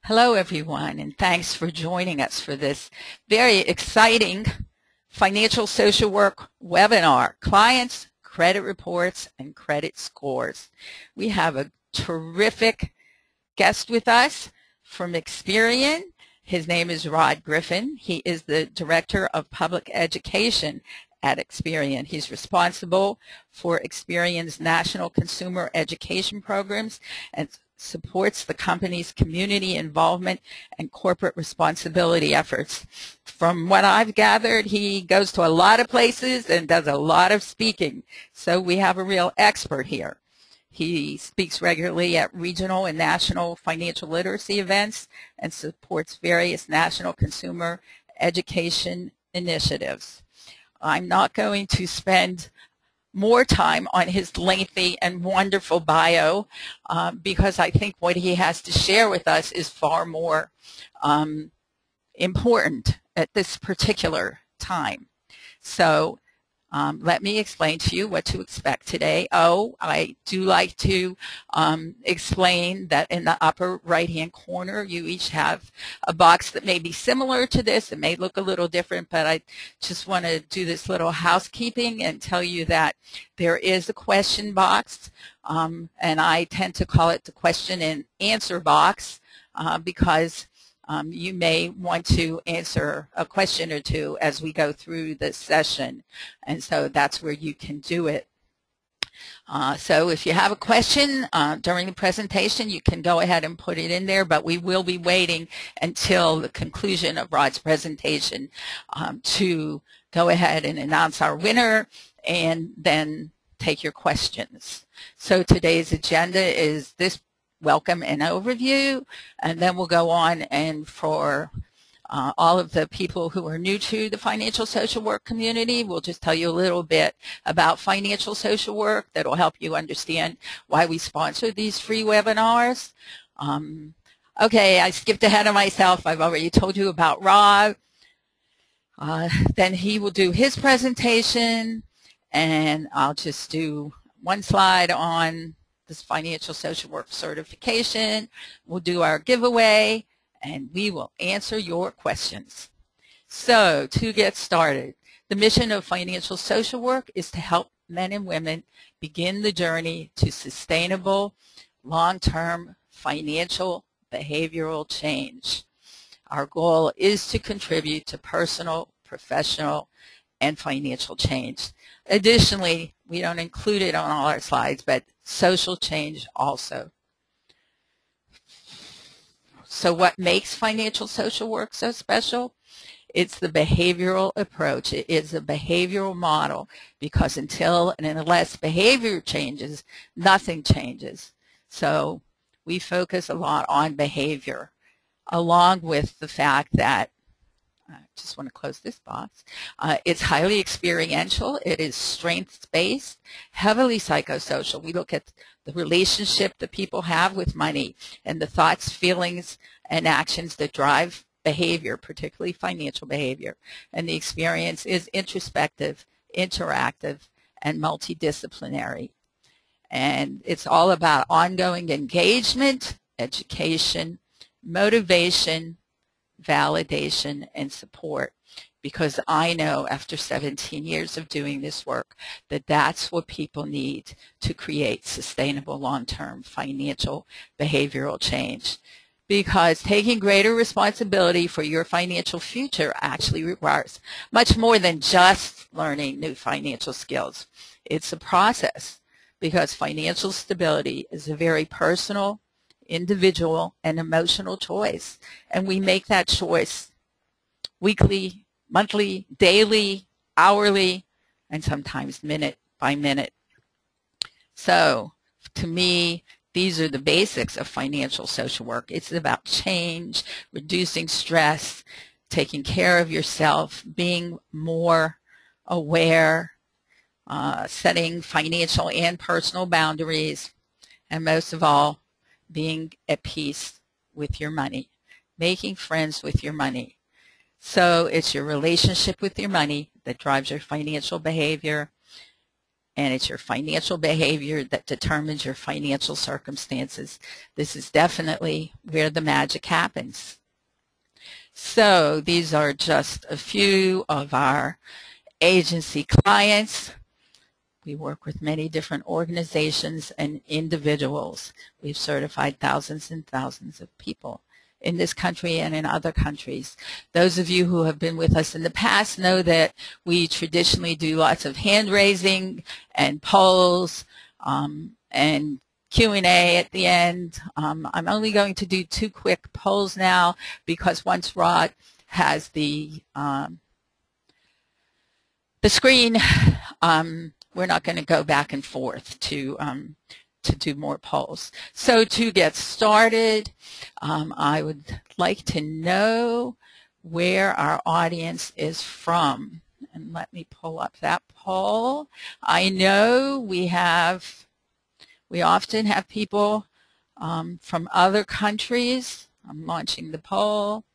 Hello, everyone, and thanks for joining us for this very exciting financial social work webinar, Clients, Credit Reports, and Credit Scores. We have a terrific guest with us from Experian. His name is Griffin. He is the Director of Public Education at Experian. He's responsible for Experian's national consumer education programs and supports the company's community involvement and corporate responsibility efforts. From what I've gathered, he goes to a lot of places and does a lot of speaking, so we have a real expert here. He speaks regularly at regional and national financial literacy events and supports various national consumer education initiatives. I'm not going to spend more time on his lengthy and wonderful bio because I think what he has to share with us is far more important at this particular time. So let me explain to you what to expect today. I do like to explain that in the upper right-hand corner, you each have a box that may be similar to this. It may look a little different, but I just want to do this little housekeeping and tell you that there is a question box, and I tend to call it the question and answer box because you may want to answer a question or two as we go through this session, and so that's where you can do it. So if you have a question during the presentation, you can go ahead and put it in there, but we will be waiting until the conclusion of Rod's presentation to go ahead and announce our winner and then take your questions. So today's agenda is this: welcome and overview, and then we'll go on and for all of the people who are new to the financial social work community, we'll just tell you a little bit about financial social work that will help you understand why we sponsor these free webinars. Okay, I skipped ahead of myself. I've already told you about Rob. Then he will do his presentation, and I'll just do one slide on this financial social work certification. We'll do our giveaway, and we will answer your questions. So to get started, the mission of financial social work is to help men and women begin the journey to sustainable, long-term financial behavioral change. Our goal is to contribute to personal, professional, and financial change. Additionally, we don't include it on all our slides, but social change also. So what makes financial social work so special? It's the behavioral approach. It is a behavioral model, because until and unless behavior changes, nothing changes. So we focus a lot on behavior, along with the fact that I just want to close this box. It's highly experiential. It is strengths-based, heavily psychosocial. We look at the relationship that people have with money and the thoughts, feelings, and actions that drive behavior, particularly financial behavior. And the experience is introspective, interactive, and multidisciplinary. And it's all about ongoing engagement, education, motivation, validation, and support, because I know after 17 years of doing this work that that's what people need to create sustainable long-term financial behavioral change. Because taking greater responsibility for your financial future actually requires much more than just learning new financial skills. It's a process, because financial stability is a very personal, individual, and emotional choice. And we make that choice weekly, monthly, daily, hourly, and sometimes minute by minute. So to me, these are the basics of financial social work. It's about change, reducing stress, taking care of yourself, being more aware, setting financial and personal boundaries, and most of all, being at peace with your money, making friends with your money. So it's your relationship with your money that drives your financial behavior. and it's your financial behavior that determines your financial circumstances. This is definitely where the magic happens. So these are just a few of our agency clients. We work with many different organizations and individuals. We've certified thousands and thousands of people in this country and in other countries. Those of you who have been with us in the past know that we traditionally do lots of hand raising and polls and Q&A at the end. I'm only going to do 2 quick polls now because once Rod has the screen, we're not going to go back and forth to do more polls. So to get started, I would like to know where our audience is from. And let me pull up that poll. I know we often have people from other countries. I'm launching the poll.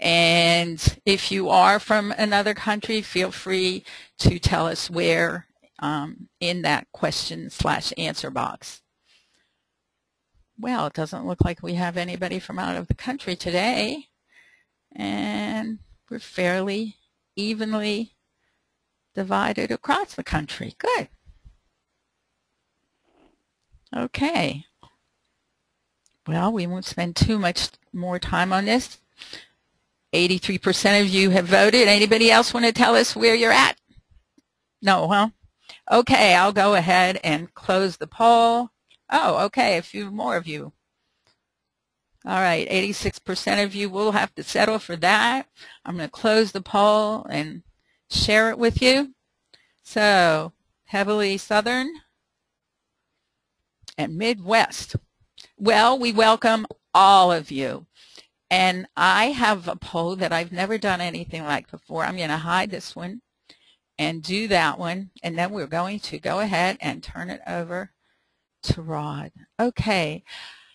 And if you are from another country, feel free to tell us where in that question/answer box. Well, it doesn't look like we have anybody from out of the country today. And we're fairly evenly divided across the country. Good. Okay. Well, we won't spend too much more time on this. 83% of you have voted. Anybody else want to tell us where you're at? No, huh? Okay, I'll go ahead and close the poll. Oh, okay, a few more of you. All right, 86% of you will have to settle for that. I'm going to close the poll and share it with you. So, heavily Southern and Midwest. Well, we welcome all of you. And I have a poll that I've never done anything like before. I'm going to hide this one and do that one. And then we're going to go ahead and turn it over to Rod. Okay.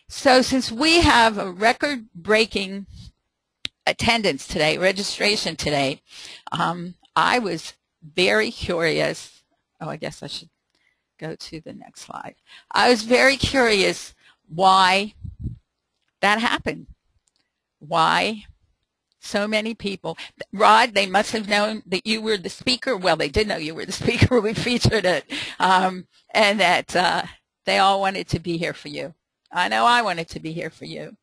So since we have a record-breaking attendance today, registration today, I was very curious. Oh, I guess I should go to the next slide. I was very curious why that happened. Why so many people? Rod, they must have known that you were the speaker. Well, they did know you were the speaker. We featured it. And that they all wanted to be here for you. I know I wanted to be here for you.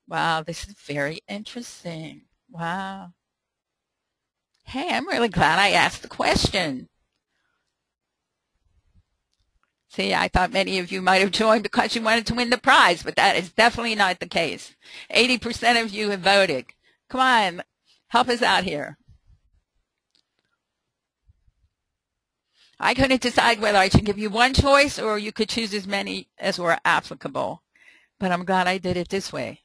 Wow, this is very interesting. Wow. Hey, I'm really glad I asked the question. See, I thought many of you might have joined because you wanted to win the prize, but that is definitely not the case. 80% of you have voted. Come on, help us out here. I couldn't decide whether I should give you one choice or you could choose as many as were applicable, but I'm glad I did it this way.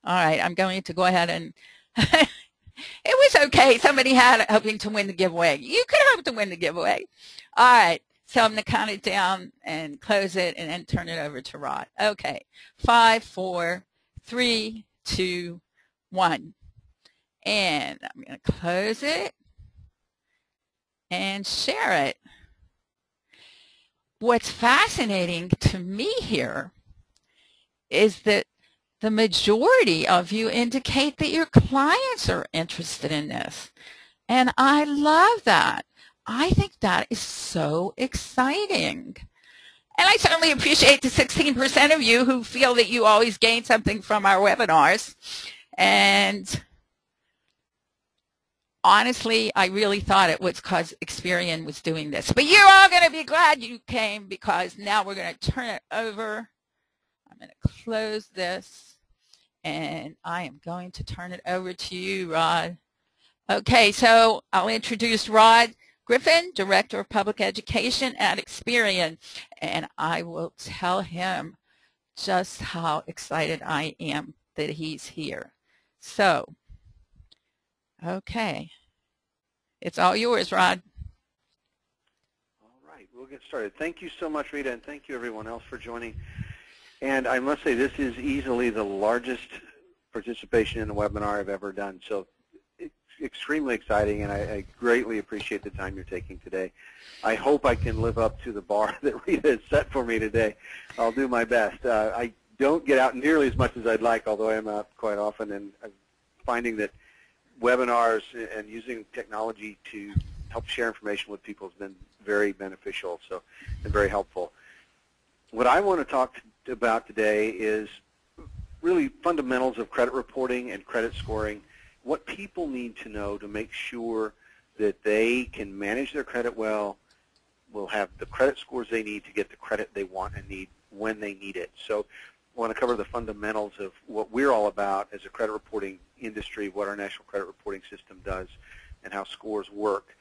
All right, I'm going to go ahead and it was okay. Somebody had hoping to win the giveaway. You could hope to win the giveaway. All right. So I'm going to count it down and close it and then turn it over to Rod. Okay. 5, 4, 3, 2, 1. And I'm going to close it and share it. What's fascinating to me here is that the majority of you indicate that your clients are interested in this. And I love that. I think that is so exciting. And I certainly appreciate the 16% of you who feel that you always gain something from our webinars. And honestly, I really thought it was because Experian was doing this. But you're all going to be glad you came because now we're going to turn it over. I'm going to close this. And I am going to turn it over to you, Rod. Okay, so I'll introduce Rod Griffin, Director of Public Education at Experian, and I will tell him just how excited I am that he's here. So, okay, it's all yours, Rod. All right, we'll get started. Thank you so much, Rita, and thank you everyone else for joining. And I must say this is easily the largest participation in a webinar I've ever done. So it's extremely exciting, and I greatly appreciate the time you're taking today. I hope I can live up to the bar that Rita has set for me today. I'll do my best. I don't get out nearly as much as I'd like, although I am out quite often, and I'm finding that webinars and using technology to help share information with people has been very beneficial, and very helpful. What I want to talk about today is really fundamentals of credit reporting and credit scoring, what people need to know to make sure that they can manage their credit well, will have the credit scores they need to get the credit they want and need when they need it. So I want to cover the fundamentals of what we're all about as a credit reporting industry, what our national credit reporting system does, and how scores work.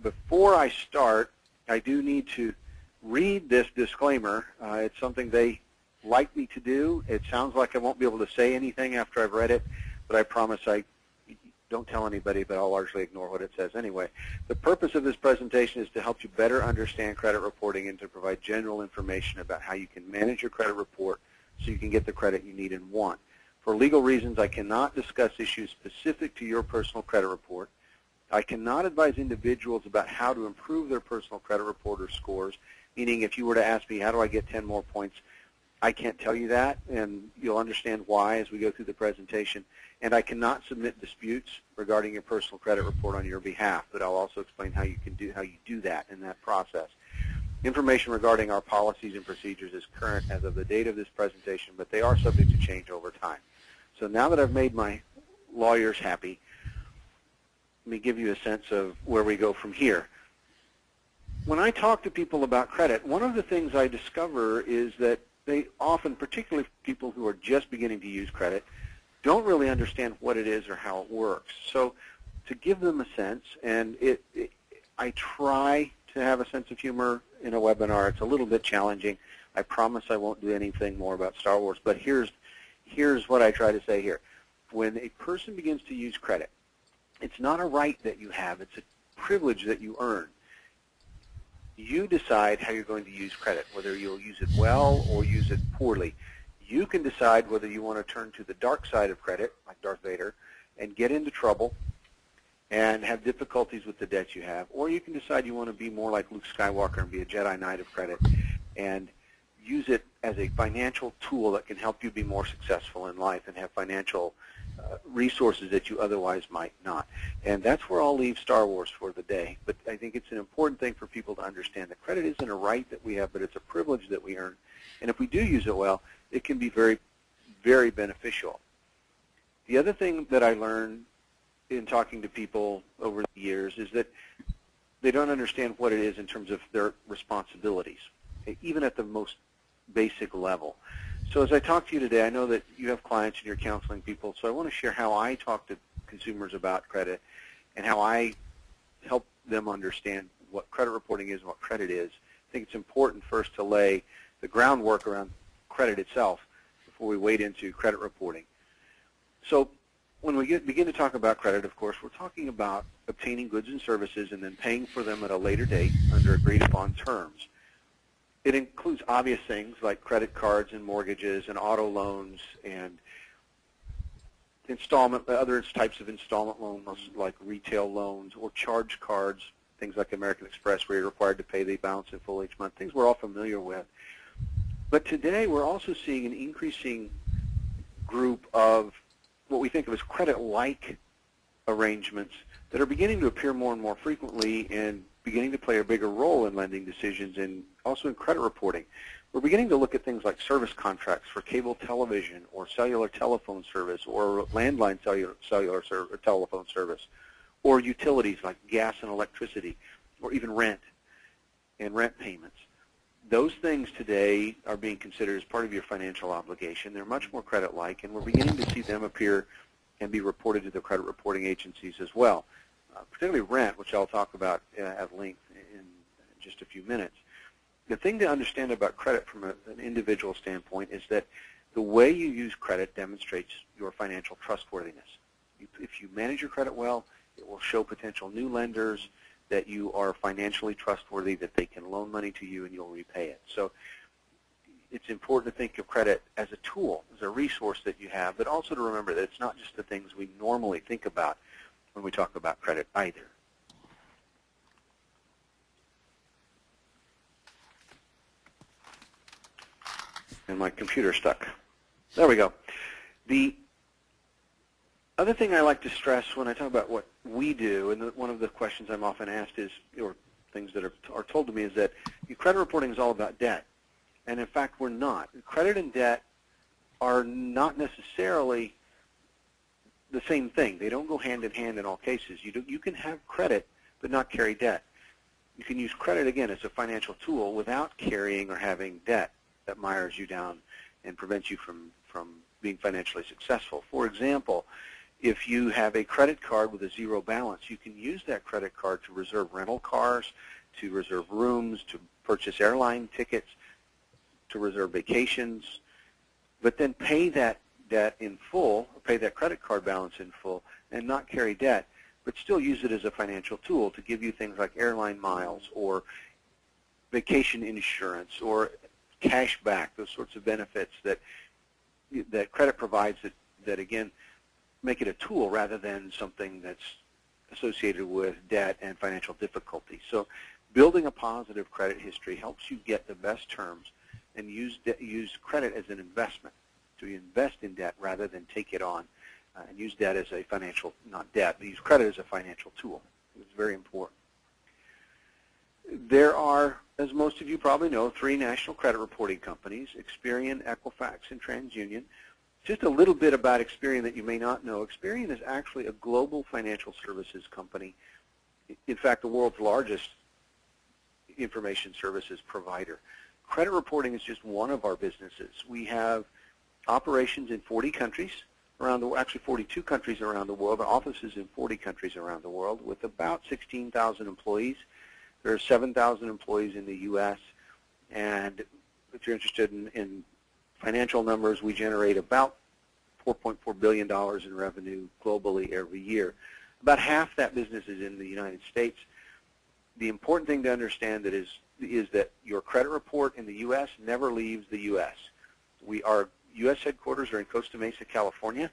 Before I start, I do need to read this disclaimer. It's something they like me to do. It sounds like I won't be able to say anything after I've read it, but I promise I don't tell anybody, but I'll largely ignore what it says anyway. The purpose of this presentation is to help you better understand credit reporting and to provide general information about how you can manage your credit report so you can get the credit you need and want. For legal reasons, I cannot discuss issues specific to your personal credit report. I cannot advise individuals about how to improve their personal credit report or scores, meaning if you were to ask me, how do I get 10 more points, I can't tell you that, and you'll understand why as we go through the presentation. And I cannot submit disputes regarding your personal credit report on your behalf, but I'll also explain how you do that in that process. Information regarding our policies and procedures is current as of the date of this presentation, but they are subject to change over time. So now that I've made my lawyers happy, let me give you a sense of where we go from here. When I talk to people about credit, one of the things I discover is that they often, particularly people who are just beginning to use credit, don't really understand what it is or how it works. So to give them a sense, and I try to have a sense of humor in a webinar. It's a little bit challenging. I promise I won't do anything more about Star Wars, but here's what I try to say here. When a person begins to use credit, it's not a right that you have. It's a privilege that you earn. You decide how you're going to use credit, whether you'll use it well or use it poorly. You can decide whether you want to turn to the dark side of credit, like Darth Vader, and get into trouble and have difficulties with the debts you have, or you can decide you want to be more like Luke Skywalker and be a Jedi Knight of credit and use it as a financial tool that can help you be more successful in life and have financial resources that you otherwise might not. And that's where I'll leave Star Wars for the day. But I think it's an important thing for people to understand that credit isn't a right that we have, but it's a privilege that we earn. And if we do use it well, it can be very, very beneficial. The other thing that I learned in talking to people over the years is that they don't understand what it is in terms of their responsibilities, even at the most basic level. So as I talk to you today, I know that you have clients and you're counseling people, so I want to share how I talk to consumers about credit and how I help them understand what credit reporting is and what credit is. I think it's important first to lay the groundwork around credit itself before we wade into credit reporting. So when we begin to talk about credit, of course, we're talking about obtaining goods and services and then paying for them at a later date under agreed-upon terms. It includes obvious things like credit cards and mortgages and auto loans and other types of installment loans like retail loans or charge cards, things like American Express where you're required to pay the balance in full each month, things we're all familiar with. But today we're also seeing an increasing group of what we think of as credit-like arrangements that are beginning to appear more and more frequently and beginning to play a bigger role in lending decisions and also in credit reporting. We're beginning to look at things like service contracts for cable television or cellular telephone service or landline cellular telephone service or utilities like gas and electricity or even rent and rent payments. Those things today are being considered as part of your financial obligation. They're much more credit-like, and we're beginning to see them appear and be reported to the credit reporting agencies as well, particularly rent, which I'll talk about at length in just a few minutes. The thing to understand about credit from an individual standpoint is that the way you use credit demonstrates your financial trustworthiness. If you manage your credit well, it will show potential new lenders that you are financially trustworthy, that they can loan money to you and you'll repay it. So it's important to think of credit as a tool, as a resource that you have, but also to remember that it's not just the things we normally think about when we talk about credit either. And my computer stuck. There we go. The other thing I like to stress when I talk about what we do, and one of the questions I'm often asked is, or things that are told to me, is that credit reporting is all about debt. And in fact, we're not. Credit and debt are not necessarily the same thing. They don't go hand in hand in all cases. You can have credit but not carry debt. You can use credit, again, as a financial tool without carrying or having debt that mires you down and prevents you from being financially successful. For example, if you have a credit card with a zero balance, you can use that credit card to reserve rental cars, to reserve rooms, to purchase airline tickets, to reserve vacations, but then pay that debt in full, or pay that credit card balance in full, and not carry debt, but still use it as a financial tool to give you things like airline miles or vacation insurance or cash back, those sorts of benefits that credit provides that again, make it a tool rather than something that's associated with debt and financial difficulty. So building a positive credit history helps you get the best terms and use credit as an investment, to invest in debt rather than take it on and use debt as a financial, not debt, but use credit as a financial tool. It's very important. There are, as most of you probably know, 3 national credit reporting companies, Experian, Equifax, and TransUnion. Just a little bit about Experian that you may not know. Experian is actually a global financial services company. In fact, the world's largest information services provider. Credit reporting is just one of our businesses. We have operations in 40 countries around the world, actually 42 countries around the world, offices in 40 countries around the world with about 16,000 employees. There are 7,000 employees in the U.S., and if you're interested in financial numbers, we generate about $4.4 billion in revenue globally every year. About half that business is in the United States. The important thing to understand is that your credit report in the U.S. never leaves the U.S. Our U.S. headquarters are in Costa Mesa, California.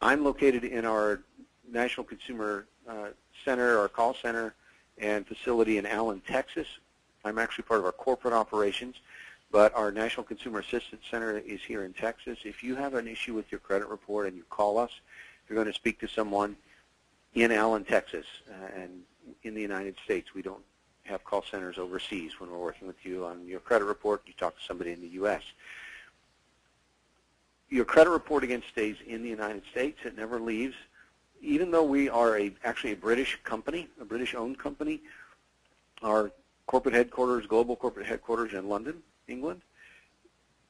I'm located in our National Consumer Center, our call center, and facility in Allen, Texas. I'm actually part of our corporate operations, but our National Consumer Assistance Center is here in Texas. If you have an issue with your credit report and you call us, you're going to speak to someone in Allen, Texas, and in the United States. We don't have call centers overseas. When we're working with you on your credit report, you talk to somebody in the U.S. Your credit report, again, stays in the United States. It never leaves. Even though we are actually a British company, a British-owned company, our corporate headquarters, global corporate headquarters in London, England,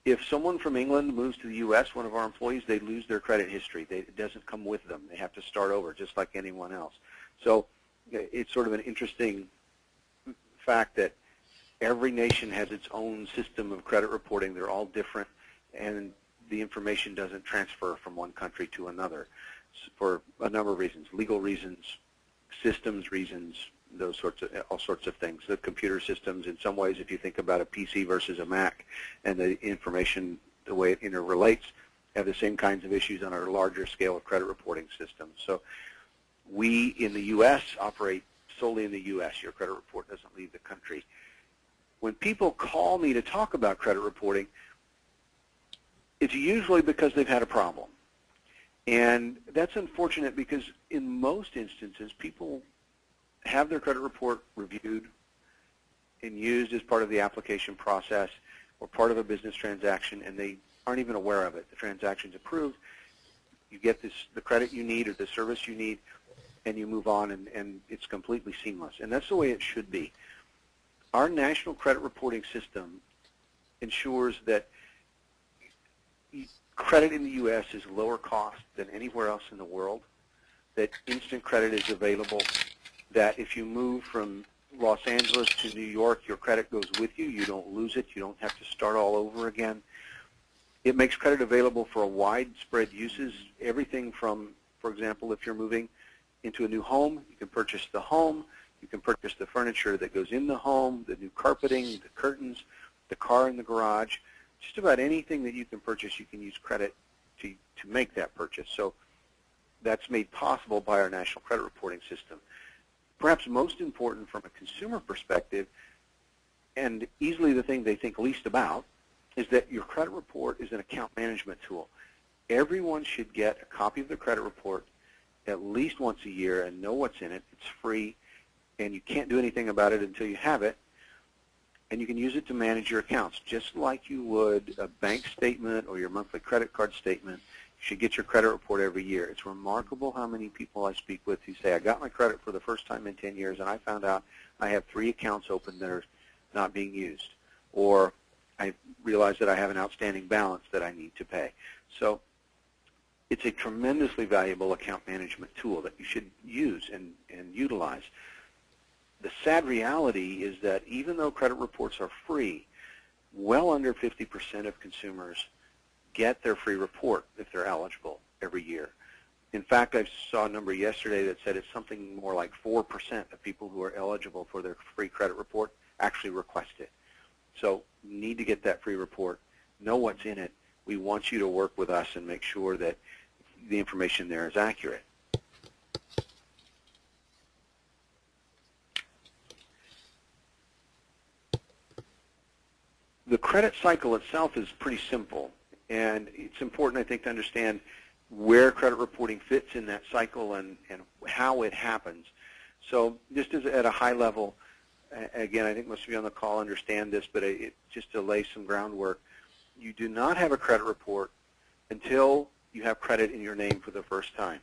if someone from England moves to the U.S., one of our employees, they lose their credit history. It doesn't come with them. They have to start over just like anyone else. So it's sort of an interesting fact that every nation has its own system of credit reporting. They're all different, and the information doesn't transfer from one country to another for a number of reasons, legal reasons, systems reasons, all sorts of things. The computer systems, in some ways, if you think about a PC versus a Mac and the information, the way it interrelates, have the same kinds of issues on our larger scale of credit reporting systems. So we in the U.S. operate solely in the U.S. Your credit report doesn't leave the country. When people call me to talk about credit reporting, it's usually because they've had a problem. And that's unfortunate because in most instances, people have their credit report reviewed and used as part of the application process or part of a business transaction, and they aren't even aware of it. The transaction's approved. You get the credit you need or the service you need, and you move on, and it's completely seamless. And that's the way it should be. Our national credit reporting system ensures that credit in the U.S. is lower cost than anywhere else in the world, that instant credit is available, that if you move from Los Angeles to New York, your credit goes with you. You don't lose it. You don't have to start all over again. It makes credit available for a widespread uses, everything from, for example, if you're moving into a new home, you can purchase the home, you can purchase the furniture that goes in the home, the new carpeting, the curtains, the car in the garage. just about anything that you can purchase, you can use credit to make that purchase. So that's made possible by our national credit reporting system. Perhaps most important from a consumer perspective, and easily the thing they think least about, is that your credit report is an account management tool. Everyone should get a copy of the credit report at least once a year and know what's in it. It's free, and you can't do anything about it until you have it. And you can use it to manage your accounts, just like you would a bank statement or your monthly credit card statement. You should get your credit report every year. It's remarkable how many people I speak with who say, I got my credit for the first time in 10 years, and I found out I have 3 accounts open that are not being used. Or I realized that I have an outstanding balance that I need to pay. So it's a tremendously valuable account management tool that you should use and utilize. The sad reality is that even though credit reports are free, well under 50% of consumers get their free report if they're eligible every year. In fact, I saw a number yesterday that said it's something more like 4% of people who are eligible for their free credit report actually request it. So you need to get that free report, know what's in it. We want you to work with us and make sure that the information there is accurate. The credit cycle itself is pretty simple, and it's important, I think, to understand where credit reporting fits in that cycle and how it happens. So just at a high level, again, I think most of you on the call understand this, but just to lay some groundwork, you do not have a credit report until you have credit in your name for the first time.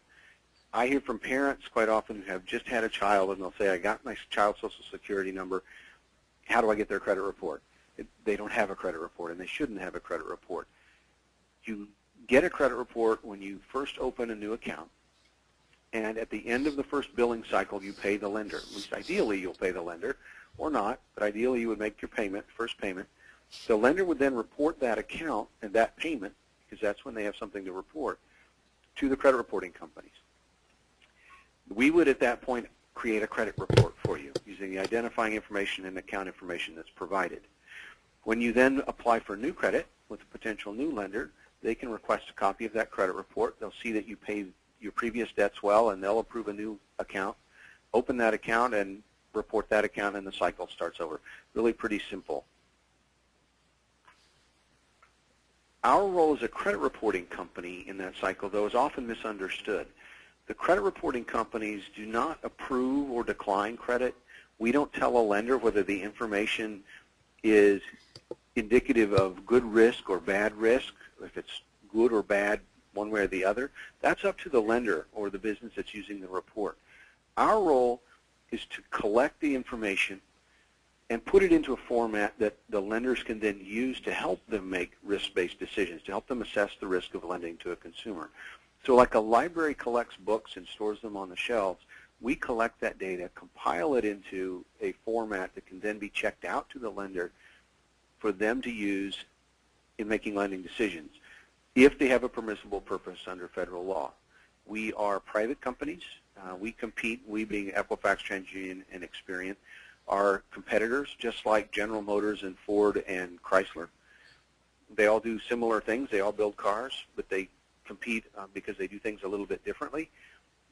I hear from parents quite often who have just had a child, and they'll say, I got my child's Social Security number. How do I get their credit report? They don't have a credit report, and they shouldn't have a credit report. You get a credit report when you first open a new account, and at the end of the first billing cycle, you pay the lender. At least ideally, you'll pay the lender, or not, but ideally you would make your payment, first payment. The lender would then report that account and that payment, because that's when they have something to report, to the credit reporting companies. We would, at that point, create a credit report for you using the identifying information and account information that's provided. When you then apply for new credit with a potential new lender, they can request a copy of that credit report. They'll see that you paid your previous debts well, and they'll approve a new account, open that account, and report that account, and the cycle starts over. Really pretty simple. Our role as a credit reporting company in that cycle, though, is often misunderstood. The credit reporting companies do not approve or decline credit. We don't tell a lender whether the information is indicative of good risk or bad risk, if it's good or bad one way or the other. That's up to the lender or the business that's using the report. Our role is to collect the information and put it into a format that the lenders can then use to help them make risk-based decisions, to help them assess the risk of lending to a consumer. So like a library collects books and stores them on the shelves, we collect that data, compile it into a format that can then be checked out to the lender for them to use in making lending decisions if they have a permissible purpose under federal law. We are private companies. We compete, we being Equifax, TransUnion, and Experian, are competitors just like General Motors and Ford and Chrysler. They all do similar things. They all build cars, but they compete because they do things a little bit differently.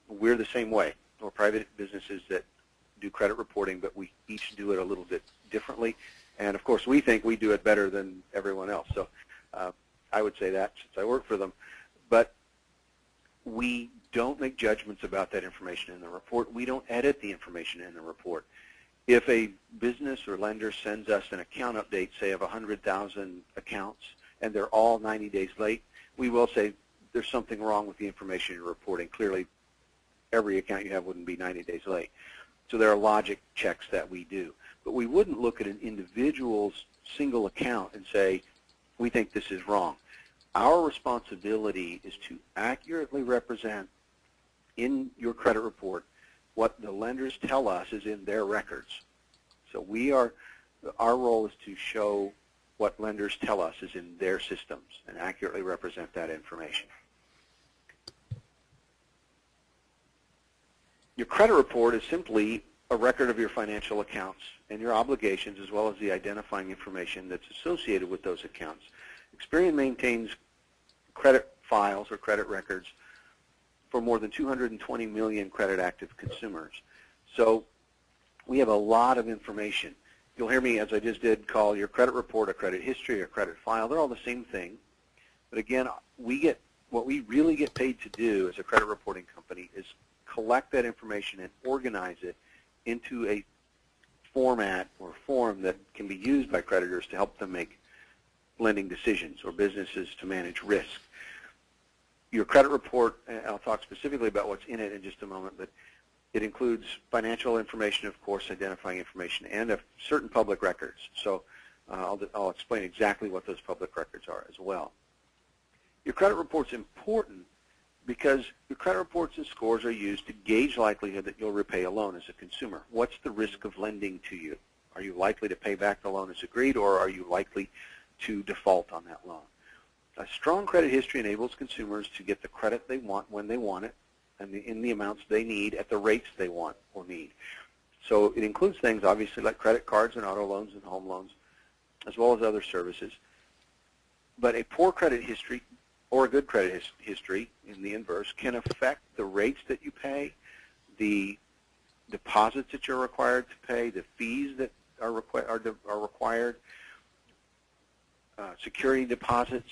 We're the same way. We're private businesses that do credit reporting, but we each do it a little bit differently. And, of course, we think we do it better than everyone else. So I would say that since I work for them. But we don't make judgments about that information in the report. We don't edit the information in the report. If a business or lender sends us an account update, say of 100,000 accounts, and they're all 90 days late, we will say there's something wrong with the information you're reporting. Clearly, every account you have wouldn't be 90 days late. So there are logic checks that we do. But we wouldn't look at an individual's single account and say, we think this is wrong. Our responsibility is to accurately represent in your credit report what the lenders tell us is in their records. So our role is to show what lenders tell us is in their systems and accurately represent that information. Your credit report is simply a record of your financial accounts and your obligations, as well as the identifying information that's associated with those accounts. Experian maintains credit files or credit records for more than 220 million credit active consumers. So we have a lot of information. You'll hear me, as I just did, call your credit report a credit history or credit file. They're all the same thing. But again, what we really get paid to do as a credit reporting company is collect that information and organize it into a format or form that can be used by creditors to help them make lending decisions or businesses to manage risk. Your credit report, and I'll talk specifically about what's in it in just a moment, but it includes financial information, of course, identifying information, and certain public records. So I'll explain exactly what those public records are as well. Your credit report's important because your credit reports and scores are used to gauge likelihood that you'll repay a loan as a consumer. What's the risk of lending to you? Are you likely to pay back the loan as agreed, or are you likely to default on that loan? A strong credit history enables consumers to get the credit they want when they want it and in the amounts they need at the rates they want or need. So it includes things, obviously, like credit cards and auto loans and home loans, as well as other services. But a poor credit history or a good credit history, in the inverse, can affect the rates that you pay, the deposits that you're required to pay, the fees that are required, security deposits,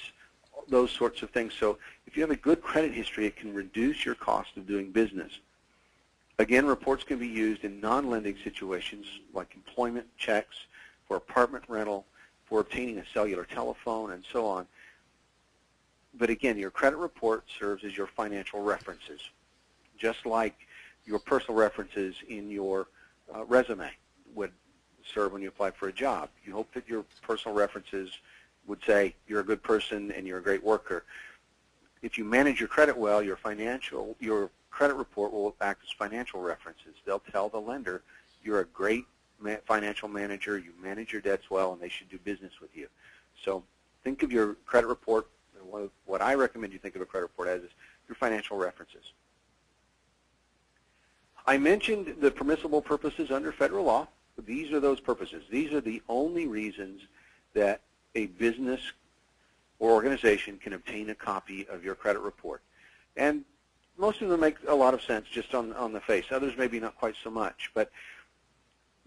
those sorts of things. So if you have a good credit history, it can reduce your cost of doing business. Again, reports can be used in non-lending situations like employment checks, for apartment rental, for obtaining a cellular telephone, and so on. But again, your credit report serves as your financial references, just like your personal references in your resume would serve when you apply for a job. You hope that your personal references would say you're a good person and you're a great worker. If you manage your credit well, your credit report will act as financial references. They'll tell the lender you're a great financial manager, you manage your debts well, and they should do business with you. So think of your credit report, and what I recommend you think of a credit report as is your financial references. I mentioned the permissible purposes under federal law. These are those purposes. These are the only reasons that a business or organization can obtain a copy of your credit report. And most of them make a lot of sense just on the face. Others maybe not quite so much. But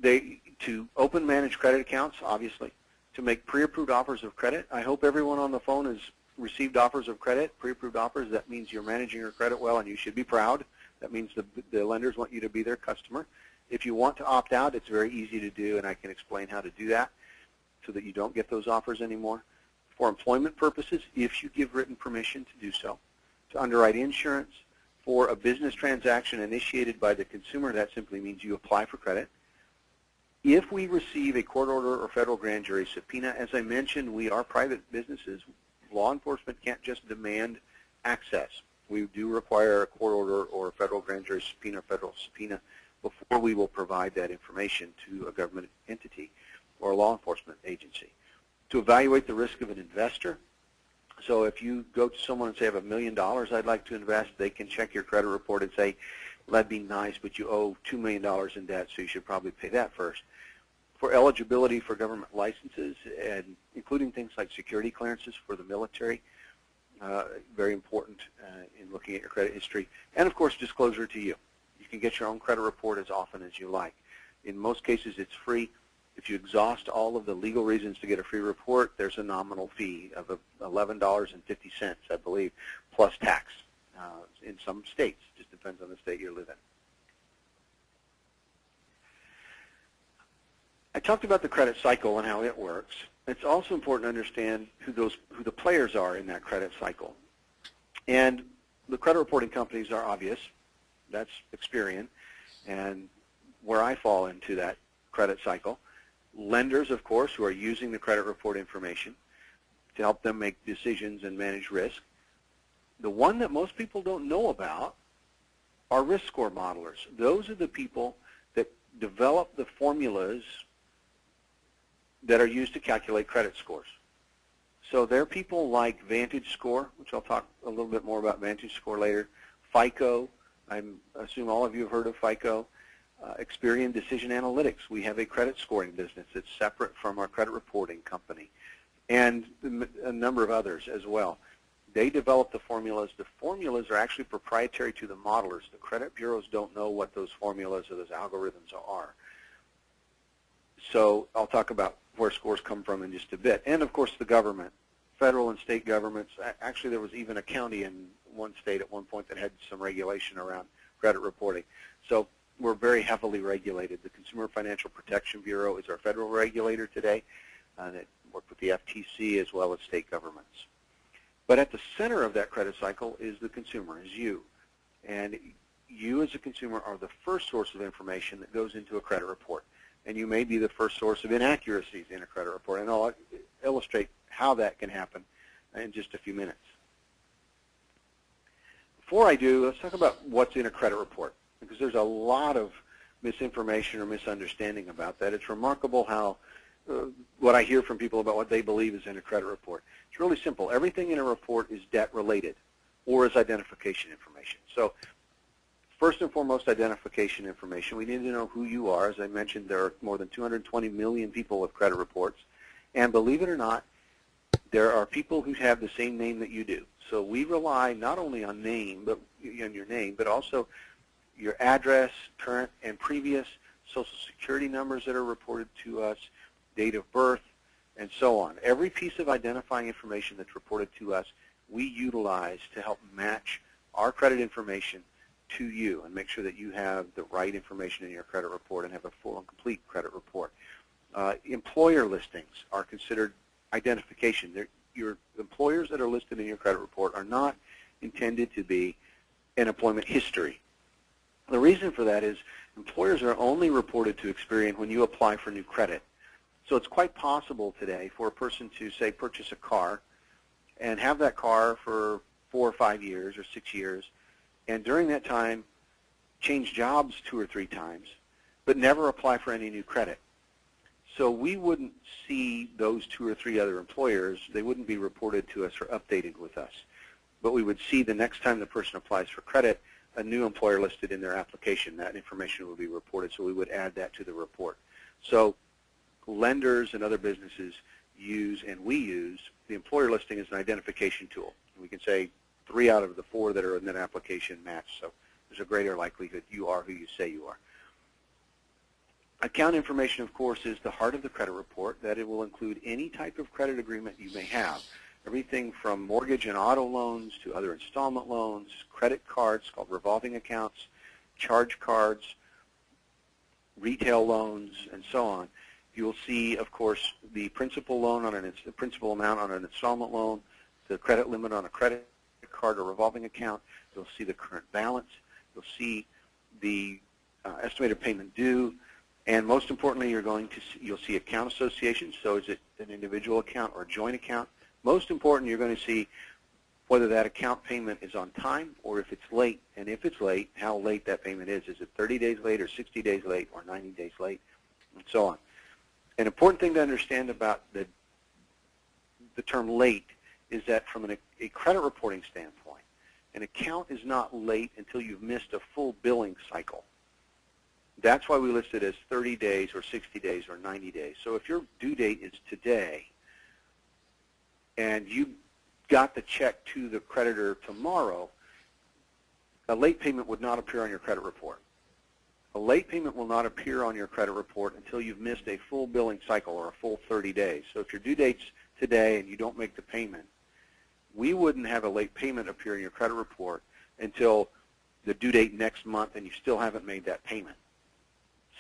to open manage credit accounts, obviously, to make pre-approved offers of credit. I hope everyone on the phone has received offers of credit, pre-approved offers. That means you're managing your credit well, and you should be proud. That means the lenders want you to be their customer. If you want to opt out, it's very easy to do, and I can explain how to do that so that you don't get those offers anymore. For employment purposes, if you give written permission to do so. To underwrite insurance. For a business transaction initiated by the consumer, that simply means you apply for credit. If we receive a court order or federal grand jury subpoena, as I mentioned, we are private businesses. Law enforcement can't just demand access. We do require a court order or a federal grand jury subpoena, federal subpoena, before we will provide that information to a government entity or a law enforcement agency. To evaluate the risk of an investor, so if you go to someone and say, I have $1 million I'd like to invest, they can check your credit report and say, well, that'd be nice, but you owe $2 million in debt, so you should probably pay that first. For eligibility for government licenses, and including things like security clearances for the military, very important in looking at your credit history. And, of course, disclosure to you. You can get your own credit report as often as you like. In most cases, it's free. If you exhaust all of the legal reasons to get a free report, there's a nominal fee of $11.50, I believe, plus tax in some states. It just depends on the state you live in. I talked about the credit cycle and how it works. It's also important to understand who the players are in that credit cycle. And the credit reporting companies are obvious. That's Experian, and where I fall into that credit cycle. Lenders, of course, who are using the credit report information to help them make decisions and manage risk. The one that most people don't know about are risk score modelers. Those are the people that develop the formulas that are used to calculate credit scores. So there are people like VantageScore, which I'll talk a little bit more about VantageScore later, FICO, I assume all of you have heard of FICO, Experian Decision Analytics. We have a credit scoring business that's separate from our credit reporting company. And a number of others as well. They develop the formulas. The formulas are actually proprietary to the modelers. The credit bureaus don't know what those formulas or those algorithms are. So I'll talk about where scores come from in just a bit. And, of course, the government, federal and state governments. Actually, there was even a county in one state at one point that had some regulation around credit reporting. So we're very heavily regulated. The Consumer Financial Protection Bureau is our federal regulator today, and it works with the FTC as well as state governments. But at the center of that credit cycle is the consumer, is you. And you as a consumer are the first source of information that goes into a credit report. And you may be the first source of inaccuracies in a credit report. And I'll illustrate how that can happen in just a few minutes. Before I do, let's talk about what's in a credit report, because there's a lot of misinformation or misunderstanding about that. It's remarkable how what I hear from people about what they believe is in a credit report. It's really simple. Everything in a report is debt-related or is identification information. So first and foremost, identification information. We need to know who you are. As I mentioned, there are more than 220 million people with credit reports. And believe it or not, there are people who have the same name that you do. So we rely not only on name, but on your name, but also your address, current and previous, Social Security numbers that are reported to us, date of birth, and so on. Every piece of identifying information that's reported to us, we utilize to help match our credit information to you and make sure that you have the right information in your credit report and have a full and complete credit report. Employer listings are considered identification. Your employers that are listed in your credit report are not intended to be an employment history. The reason for that is employers are only reported to Experian when you apply for new credit. So it's quite possible today for a person to, say, purchase a car and have that car for 4 or 5 years or 6 years, and during that time change jobs 2 or 3 times, but never apply for any new credit. So we wouldn't see those 2 or 3 other employers. They wouldn't be reported to us or updated with us. But we would see the next time the person applies for credit, a new employer listed in their application. That information would be reported, so we would add that to the report. So lenders and other businesses use, and we use, the employer listing as an identification tool. We can say 3 out of the 4 that are in that application match, so there's a greater likelihood you are who you say you are. Account information, of course, is the heart of the credit report, that it will include any type of credit agreement you may have. Everything from mortgage and auto loans to other installment loans, credit cards called revolving accounts, charge cards, retail loans, and so on. You'll see, of course, the principal loan on the principal amount on an installment loan, the credit limit on a credit card or revolving account. You'll see the current balance. You'll see the estimated payment due, and most importantly, you'll see account associations. So is it an individual account or a joint account? Most important, you're going to see whether that account payment is on time or if it's late, and if it's late, how late that payment is. Is it 30 days late or 60 days late or 90 days late, and so on. An important thing to understand about the term late is that from a credit reporting standpoint, an account is not late until you've missed a full billing cycle. That's why we list it as 30 days or 60 days or 90 days. So if your due date is today and you got the check to the creditor tomorrow, a late payment would not appear on your credit report. A late payment will not appear on your credit report until you've missed a full billing cycle or a full 30 days. So if your due date's today and you don't make the payment, we wouldn't have a late payment appear in your credit report until the due date next month and you still haven't made that payment.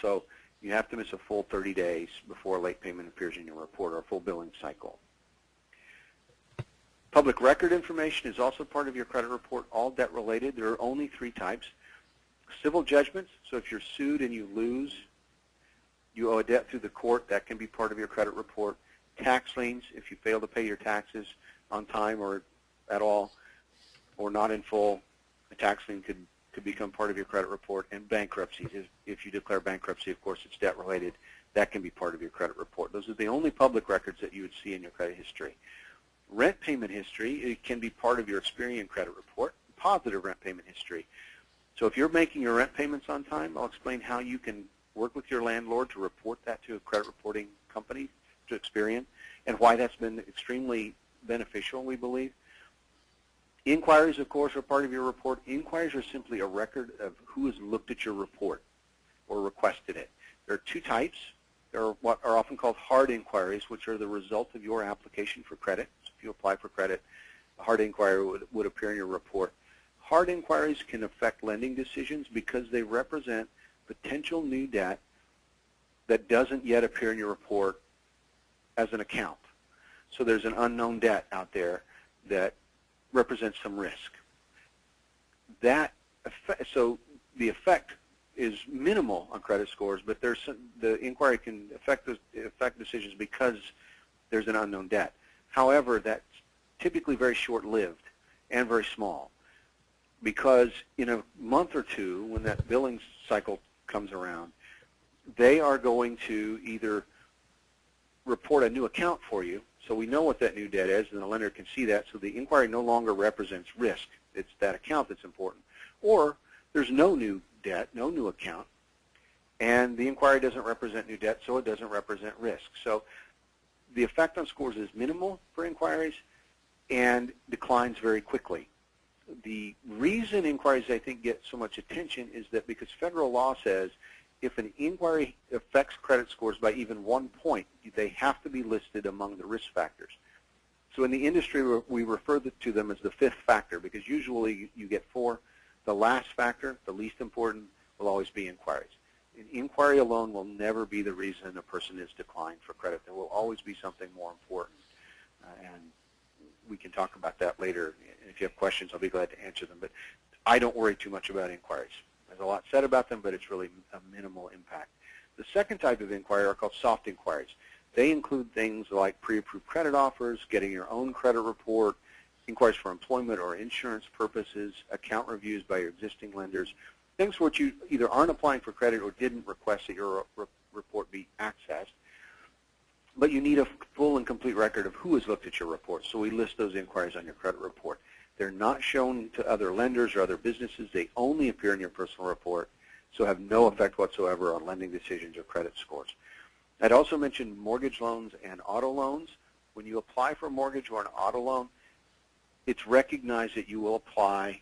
So you have to miss a full 30 days before a late payment appears in your report or a full billing cycle. Public record information is also part of your credit report, all debt related. There are only 3 types. Civil judgments, so if you're sued and you lose, you owe a debt through the court, that can be part of your credit report. Tax liens, if you fail to pay your taxes on time or at all, or not in full, a tax lien could become part of your credit report. And bankruptcies, if you declare bankruptcy, of course, it's debt related, that can be part of your credit report. Those are the only public records that you would see in your credit history. Rent payment history, it can be part of your Experian credit report. Positive rent payment history. So if you're making your rent payments on time, I'll explain how you can work with your landlord to report that to a credit reporting company, to Experian, and why that's been extremely beneficial, we believe. Inquiries, of course, are part of your report. Inquiries are simply a record of who has looked at your report or requested it. There are two types. There are what are often called hard inquiries, which are the result of your application for credit. So if you apply for credit, a hard inquiry would appear in your report. Hard inquiries can affect lending decisions because they represent potential new debt that doesn't yet appear in your report as an account. So there's an unknown debt out there that represents some risk. So the effect is minimal on credit scores, but the inquiry can affect decisions because there's an unknown debt. However, that's typically very short-lived and very small, because in a month or two, when that billing cycle comes around, they are going to either report a new account for you, so we know what that new debt is, and the lender can see that, so the inquiry no longer represents risk. It's that account that's important. Or there's no new debt, no new account, and the inquiry doesn't represent new debt, so it doesn't represent risk. So the effect on scores is minimal for inquiries and declines very quickly. The reason inquiries, I think, get so much attention is that because federal law says if an inquiry affects credit scores by even 1 point, they have to be listed among the risk factors. So in the industry, we refer to them as the 5th factor, because usually you get 4. The last factor, the least important, will always be inquiries. An inquiry alone will never be the reason a person is declined for credit. There will always be something more important. And we can talk about that later. If you have questions, I'll be glad to answer them. But I don't worry too much about inquiries. There's a lot said about them, but it's really a minimal impact. The second type of inquiry are called soft inquiries. They include things like pre-approved credit offers, getting your own credit report, inquiries for employment or insurance purposes, account reviews by your existing lenders, things for which you either aren't applying for credit or didn't request that your report be accessed. But you need a full and complete record of who has looked at your report, so we list those inquiries on your credit report. They're not shown to other lenders or other businesses. They only appear in your personal report, so have no effect whatsoever on lending decisions or credit scores. I'd also mention mortgage loans and auto loans. When you apply for a mortgage or an auto loan, it's recognized that you will apply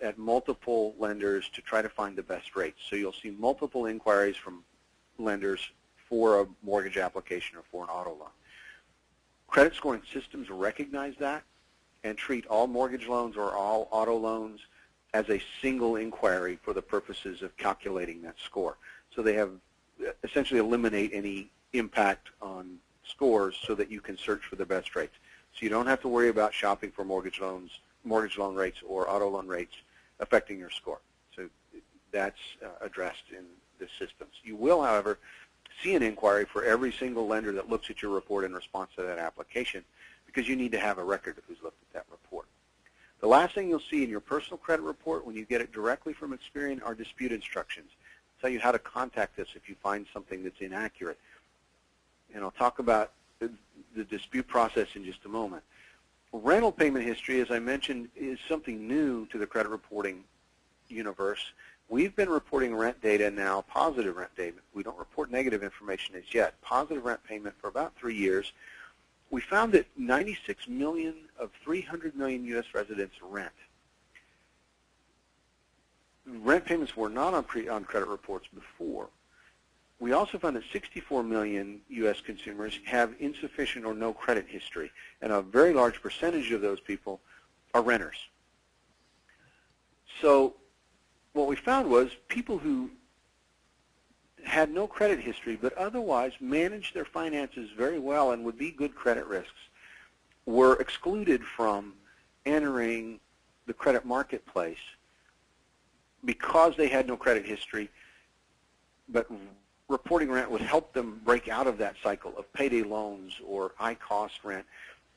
at multiple lenders to try to find the best rates. So you'll see multiple inquiries from lenders for a mortgage application or for an auto loan. Credit scoring systems recognize that and treat all mortgage loans or all auto loans as a single inquiry for the purposes of calculating that score. So they have essentially eliminate any impact on scores so that you can search for the best rates. So you don't have to worry about shopping for mortgage loan rates or auto loan rates affecting your score. So that's addressed in the systems. You will, however, see an inquiry for every single lender that looks at your report in response to that application, because you need to have a record of who's looked at that report. The last thing you'll see in your personal credit report when you get it directly from Experian are dispute instructions. I'll tell you how to contact us if you find something that's inaccurate. And I'll talk about the dispute process in just a moment. Rental payment history, as I mentioned, is something new to the credit reporting universe. We've been reporting rent data now, positive rent data. We don't report negative information as yet. Positive rent payment for about 3 years. We found that 96 million of 300 million U.S. residents rent. Rent payments were not on credit reports before. We also found that 64 million U.S. consumers have insufficient or no credit history, and a very large percentage of those people are renters. So what we found was people who had no credit history but otherwise managed their finances very well and would be good credit risks were excluded from entering the credit marketplace because they had no credit history, but reporting rent would help them break out of that cycle of payday loans or high-cost rent,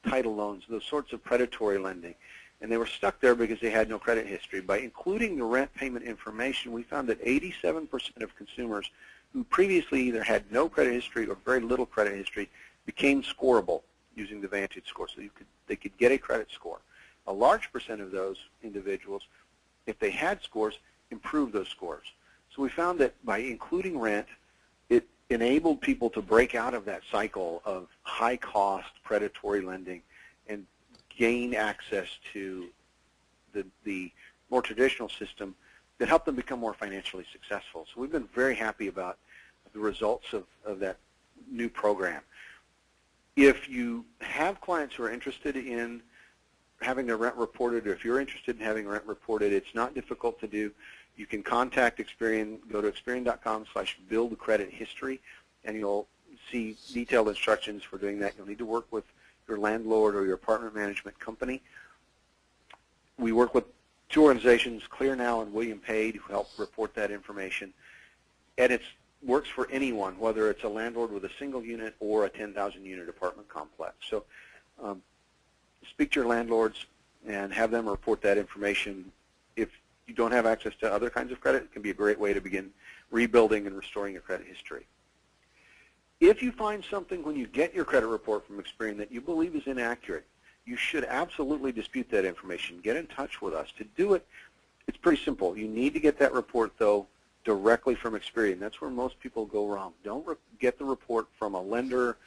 title loans, those sorts of predatory lending. And they were stuck there because they had no credit history. By including the rent payment information, we found that 87% of consumers who previously either had no credit history or very little credit history became scoreable using the Vantage score. So they could get a credit score. A large percent of those individuals, if they had scores, improved those scores. So we found that by including rent, it enabled people to break out of that cycle of high-cost predatory lending and gain access to the more traditional system that help them become more financially successful. So we've been very happy about the results of that new program. If you have clients who are interested in having their rent reported, or if you're interested in having rent reported, it's not difficult to do. You can contact Experian, go to experian.com/buildcredithistory, and you'll see detailed instructions for doing that. You'll need to work with your landlord or your apartment management company. We work with two organizations, ClearNow and William Page, who help report that information. And it works for anyone, whether it's a landlord with a single unit or a 10,000-unit apartment complex. So speak to your landlords and have them report that information. If you don't have access to other kinds of credit, it can be a great way to begin rebuilding and restoring your credit history. If you find something when you get your credit report from Experian that you believe is inaccurate, you should absolutely dispute that information. Get in touch with us. To do it, it's pretty simple. You need to get that report, though, directly from Experian. That's where most people go wrong. Don't get the report from a lender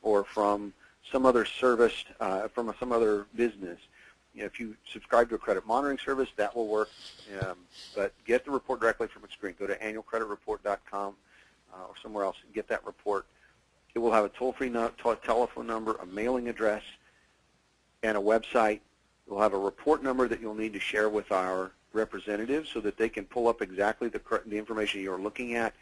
or from some other service, from some other business. You know, if you subscribe to a credit monitoring service, that will work. But get the report directly from Experian. Go to annualcreditreport.com or somewhere else and get that report. It will have a toll-free telephone number, a mailing address, and a website. It will have a report number that you'll need to share with our representatives so that they can pull up exactly the information you're looking at.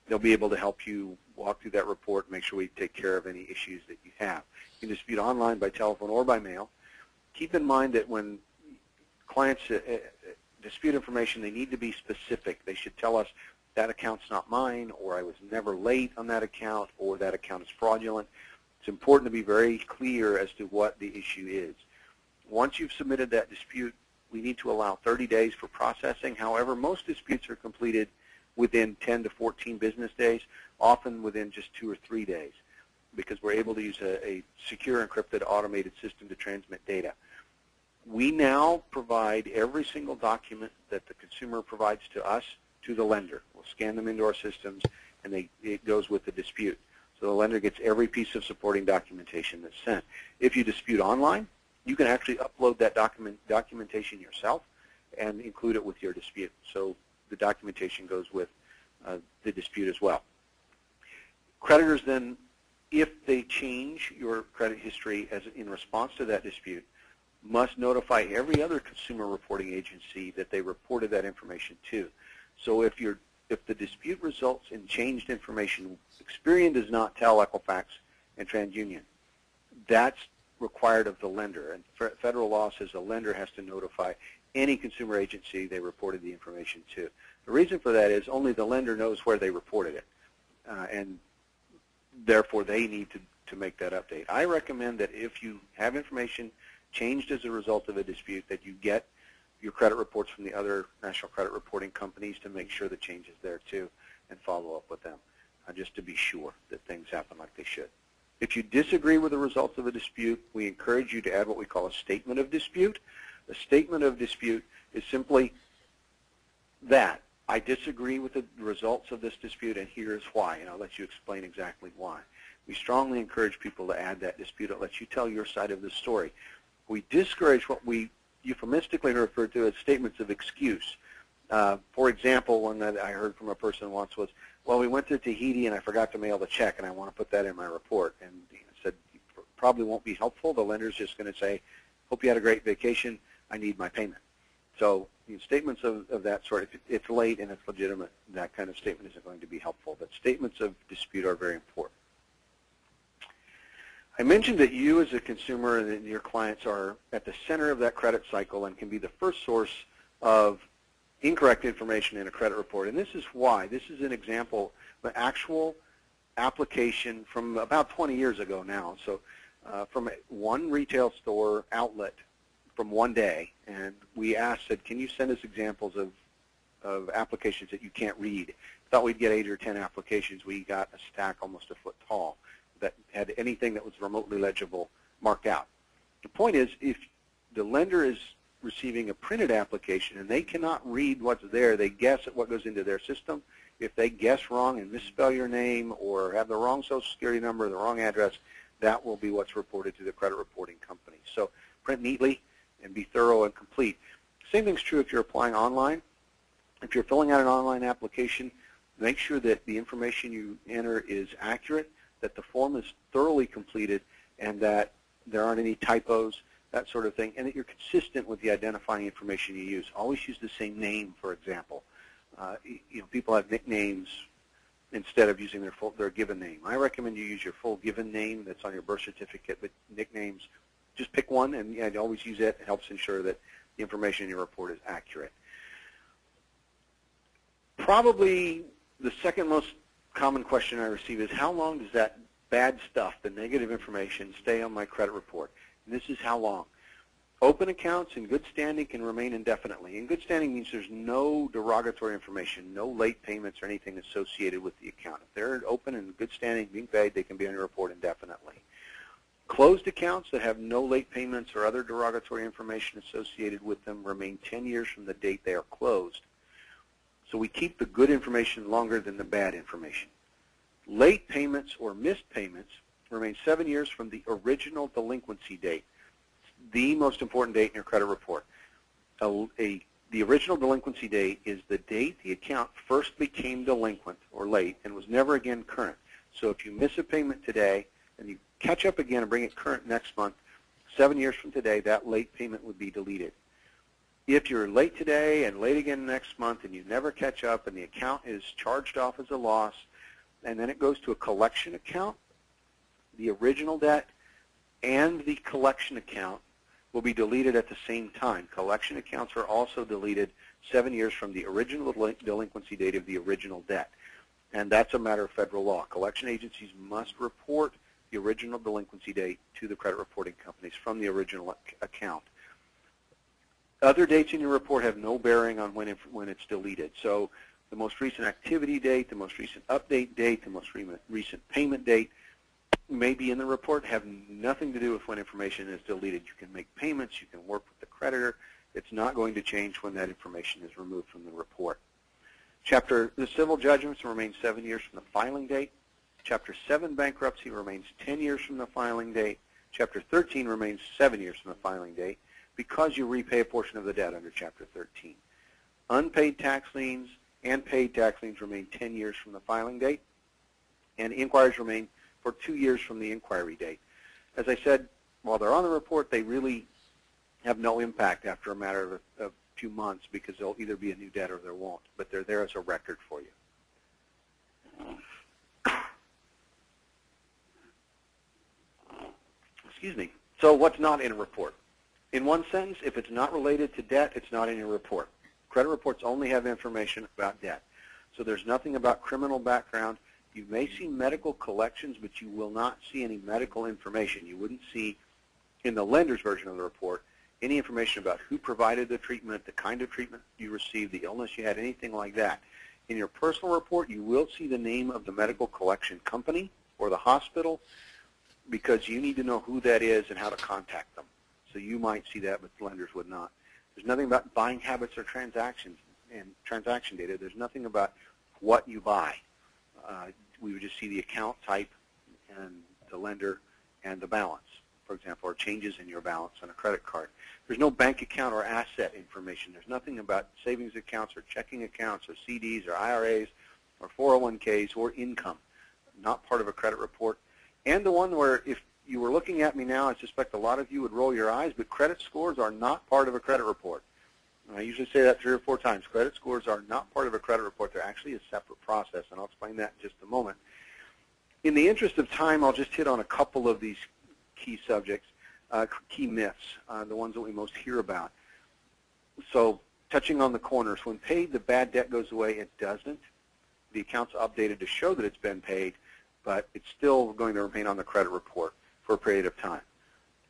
They'll be able to help you walk through that report and make sure we take care of any issues that you have. You can dispute online, by telephone, or by mail. Keep in mind that when clients dispute information, they need to be specific. They should tell us, that account's not mine, or I was never late on that account, or that account is fraudulent. It's important to be very clear as to what the issue is. Once you've submitted that dispute, we need to allow 30 days for processing. However, most disputes are completed within 10 to 14 business days, often within just 2 or 3 days, because we're able to use a secure, encrypted, automated system to transmit data. We now provide every single document that the consumer provides to us to the lender. We'll scan them into our systems, and it goes with the dispute. So the lender gets every piece of supporting documentation that's sent. If you dispute online, you can actually upload that documentation yourself and include it with your dispute. So the documentation goes with the dispute as well. Creditors then, if they change your credit history in response to that dispute, must notify every other consumer reporting agency that they reported that information to. So if the dispute results in changed information, Experian does not tell Equifax and TransUnion. That's required of the lender, and federal law says the lender has to notify any consumer agency they reported the information to. The reason for that is only the lender knows where they reported it, and therefore they need to make that update. I recommend that if you have information changed as a result of a dispute, that you get your credit reports from the other national credit reporting companies to make sure the change is there too, and follow up with them, just to be sure that things happen like they should. If you disagree with the results of a dispute, we encourage you to add what we call a statement of dispute. A statement of dispute is simply that. I disagree with the results of this dispute, and here's why, and I'll let you explain exactly why. We strongly encourage people to add that dispute. It lets you tell your side of the story. We discourage what we euphemistically refer to as statements of excuse. For example, one that I heard from a person once was, well, we went to Tahiti and I forgot to mail the check and I want to put that in my report. And he said, probably won't be helpful. The lender's just going to say, hope you had a great vacation. I need my payment. So statements of that sort, if it's late and it's legitimate, that kind of statement isn't going to be helpful. But statements of dispute are very important. I mentioned that you as a consumer and your clients are at the center of that credit cycle and can be the first source of incorrect information in a credit report. And this is why. This is an example of an actual application from about 20 years ago now. So from one retail store outlet from one day, and we said, can you send us examples of applications that you can't read? Thought we'd get 8 or 10 applications. We got a stack almost a foot tall that had anything that was remotely legible marked out. The point is, if the lender is receiving a printed application and they cannot read what's there, they guess at what goes into their system. If they guess wrong and misspell your name or have the wrong social security number, the wrong address, that will be what's reported to the credit reporting company. So print neatly and be thorough and complete. Same thing's true if you're applying online. If you're filling out an online application, make sure that the information you enter is accurate, that the form is thoroughly completed, and that there aren't any typos, that sort of thing, and that you're consistent with the identifying information you use. Always use the same name, for example. People have nicknames instead of using their given name. I recommend you use your full given name that's on your birth certificate, but nicknames, just pick one and always use it. It helps ensure that the information in your report is accurate. Probably the second most common question I receive is, how long does that bad stuff, the negative information, stay on my credit report? And this is how long. Open accounts in good standing can remain indefinitely. In good standing means there's no derogatory information, no late payments or anything associated with the account. If they're open and in good standing, being paid, they can be on your report indefinitely. Closed accounts that have no late payments or other derogatory information associated with them remain 10 years from the date they are closed. So we keep the good information longer than the bad information. Late payments or missed payments remain 7 years from the original delinquency date. The most important date in your credit report. The original delinquency date is the date the account first became delinquent or late and was never again current. So if you miss a payment today and you catch up again and bring it current next month, 7 years from today, that late payment would be deleted. If you're late today and late again next month and you never catch up and the account is charged off as a loss and then it goes to a collection account, the original debt and the collection account will be deleted at the same time. Collection accounts are also deleted 7 years from the original delinquency date of the original debt. And that's a matter of federal law. Collection agencies must report the original delinquency date to the credit reporting companies from the original account. Other dates in your report have no bearing on when it's deleted. So the most recent activity date, the most recent update date, the most recent payment date may be in the report, have nothing to do with when information is deleted. You can make payments, you can work with the creditor. It's not going to change when that information is removed from the report. The civil judgments remain 7 years from the filing date. Chapter 7 bankruptcy remains 10 years from the filing date. Chapter 13 remains 7 years from the filing date because you repay a portion of the debt under Chapter 13. Unpaid tax liens and paid tax liens remain 10 years from the filing date, and inquiries remain for 2 years from the inquiry date. As I said, while they're on the report, they really have no impact after a matter of a few months because there'll either be a new debt or there won't, but they're there as a record for you. Excuse me. So what's not in a report? In one sentence, if it's not related to debt, it's not in your report. Credit reports only have information about debt. So there's nothing about criminal background. You may see medical collections, but you will not see any medical information. You wouldn't see, in the lender's version of the report, any information about who provided the treatment, the kind of treatment you received, the illness you had, anything like that. In your personal report, you will see the name of the medical collection company or the hospital because you need to know who that is and how to contact them. So you might see that, but lenders would not. There's nothing about buying habits or transactions and transaction data. There's nothing about what you buy. We would just see the account type and the lender and the balance, for example, or changes in your balance on a credit card. There's no bank account or asset information. There's nothing about savings accounts or checking accounts or CDs or IRAs or 401ks or income. Not part of a credit report. And the one where if you were looking at me now, I suspect a lot of you would roll your eyes, but credit scores are not part of a credit report. I usually say that 3 or 4 times. Credit scores are not part of a credit report. They're actually a separate process, and I'll explain that in just a moment. In the interest of time, I'll just hit on a couple of these key subjects, key myths, the ones that we most hear about. So touching on the corners, when paid, the bad debt goes away. It doesn't. The account's updated to show that it's been paid, but it's still going to remain on the credit report for a period of time.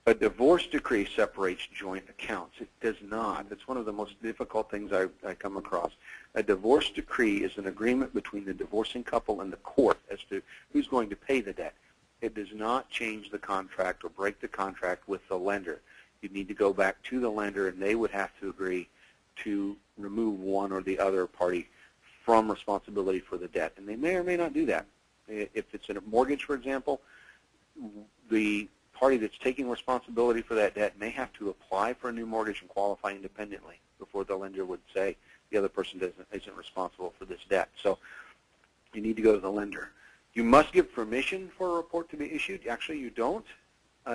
A divorce decree separates joint accounts. It does not. It's one of the most difficult things I come across. A divorce decree is an agreement between the divorcing couple and the court as to who's going to pay the debt. It does not change the contract or break the contract with the lender. You need to go back to the lender, and they would have to agree to remove one or the other party from responsibility for the debt. And they may or may not do that. If it's in a mortgage, for example, the party that's taking responsibility for that debt may have to apply for a new mortgage and qualify independently before the lender would say the other person isn't responsible for this debt. So you need to go to the lender. You must give permission for a report to be issued. Actually, you don't.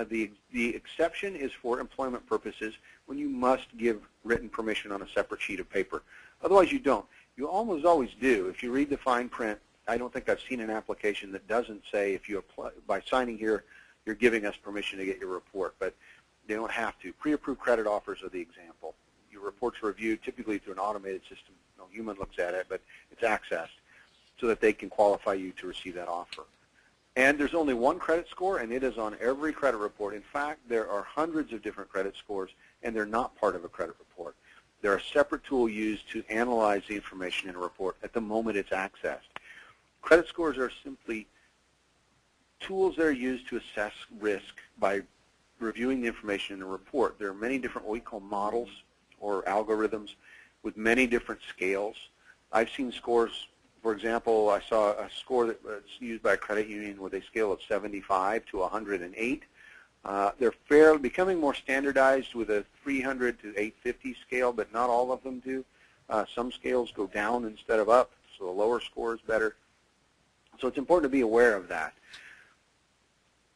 The exception is for employment purposes when you must give written permission on a separate sheet of paper. Otherwise, you don't. You almost always do. If you read the fine print, I don't think I've seen an application that doesn't say if you apply, by signing here, you're giving us permission to get your report, but they don't have to. Pre-approved credit offers are the example. Your report's reviewed typically through an automated system. No human looks at it, but it's accessed so that they can qualify you to receive that offer. And there's only one credit score, and it is on every credit report. In fact, there are hundreds of different credit scores, and they're not part of a credit report. They're a separate tool used to analyze the information in a report at the moment it's accessed. Credit scores are simply tools that are used to assess risk by reviewing the information in a report. There are many different what we call models or algorithms with many different scales. I've seen scores, for example, I saw a score that's used by a credit union with a scale of 75 to 108. They're becoming more standardized with a 300 to 850 scale, but not all of them do. Some scales go down instead of up, so a lower score is better. So it's important to be aware of that.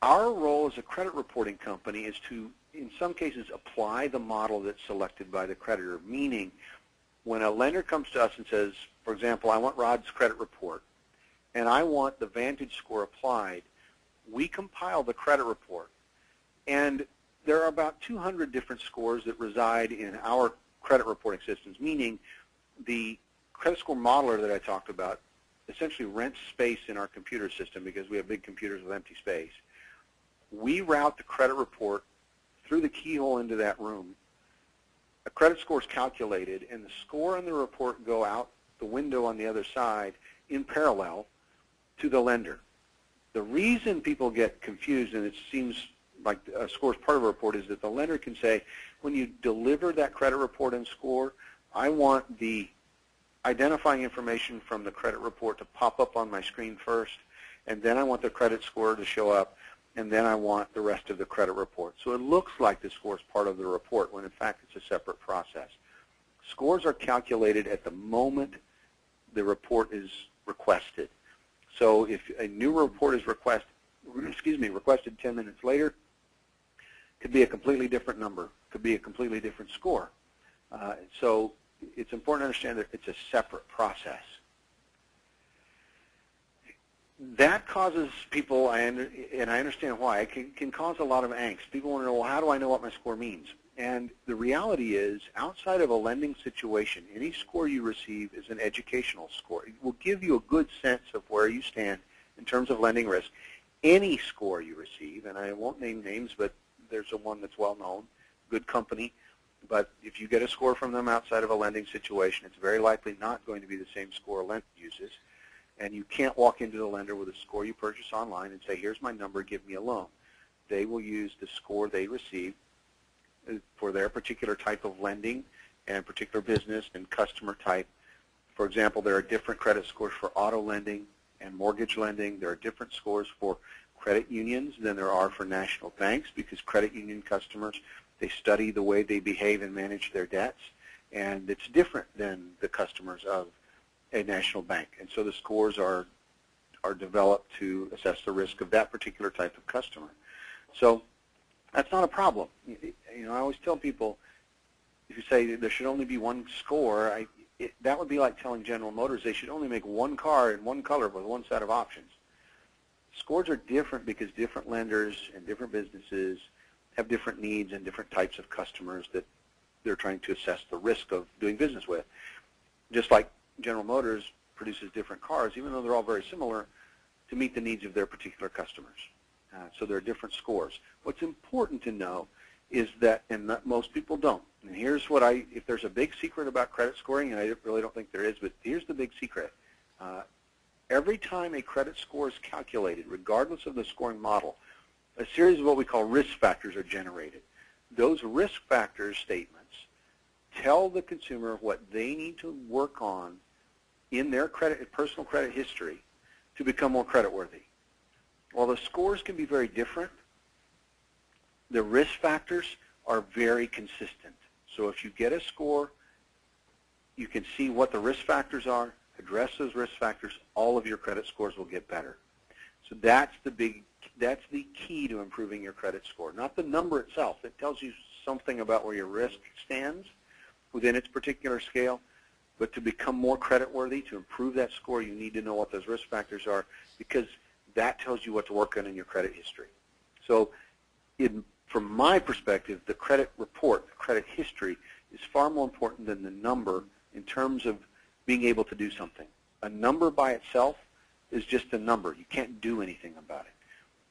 Our role as a credit reporting company is to, in some cases, apply the model that's selected by the creditor, meaning when a lender comes to us and says, for example, I want Rod's credit report, and I want the Vantage score applied, we compile the credit report. And there are about 200 different scores that reside in our credit reporting systems, meaning the credit score modeler that I talked about essentially rents space in our computer system because we have big computers with empty space. We route the credit report through the keyhole into that room. A credit score is calculated, and the score and the report go out the window on the other side in parallel to the lender. The reason people get confused, and it seems like a score is part of a report, is that the lender can say, when you deliver that credit report and score, I want the identifying information from the credit report to pop up on my screen first, and then I want the credit score to show up, and then I want the rest of the credit report. So it looks like the score is part of the report when in fact it's a separate process. Scores are calculated at the moment the report is requested. So if a new report is requested 10 minutes later, it could be a completely different number, could be a completely different score. So it's important to understand that it's a separate process. That causes people, and I understand why, it can cause a lot of angst. People want to know, well, how do I know what my score means? And the reality is, outside of a lending situation, any score you receive is an educational score. It will give you a good sense of where you stand in terms of lending risk. Any score you receive, and I won't name names, but there's one that's well known, good company, but if you get a score from them outside of a lending situation, it's very likely not going to be the same score a lender uses. And you can't walk into the lender with a score you purchase online and say, here's my number, give me a loan. They will use the score they receive for their particular type of lending and particular business and customer type. For example, there are different credit scores for auto lending and mortgage lending. There are different scores for credit unions than there are for national banks because credit union customers, they study the way they behave and manage their debts, and it's different than the customers of a national bank. And so the scores are developed to assess the risk of that particular type of customer. So that's not a problem. You know, I always tell people, if you say there should only be one score, that would be like telling General Motors they should only make one car in one color with one set of options. Scores are different because different lenders and different businesses have different needs and different types of customers that they're trying to assess the risk of doing business with. Just like General Motors produces different cars, even though they're all very similar, to meet the needs of their particular customers. So there are different scores. What's important to know is that, and that most people don't, and here's what if there's a big secret about credit scoring, and I really don't think there is, but here's the big secret. Every time a credit score is calculated, regardless of the scoring model, a series of what we call risk factors are generated. Those risk factors statements tell the consumer what they need to work on in their personal credit history to become more creditworthy. While the scores can be very different, The risk factors are very consistent. So if you get a score, you can see what the risk factors are, address those risk factors, all of your credit scores will get better. So that's the key to improving your credit score. Not the number itself. It tells you something about where your risk stands within its particular scale, but to become more creditworthy, to improve that score, you need to know what those risk factors are, because that tells you what to work on in your credit history. So from my perspective, the credit report, the credit history, is far more important than the number in terms of being able to do something. A number by itself is just a number. You can't do anything about it.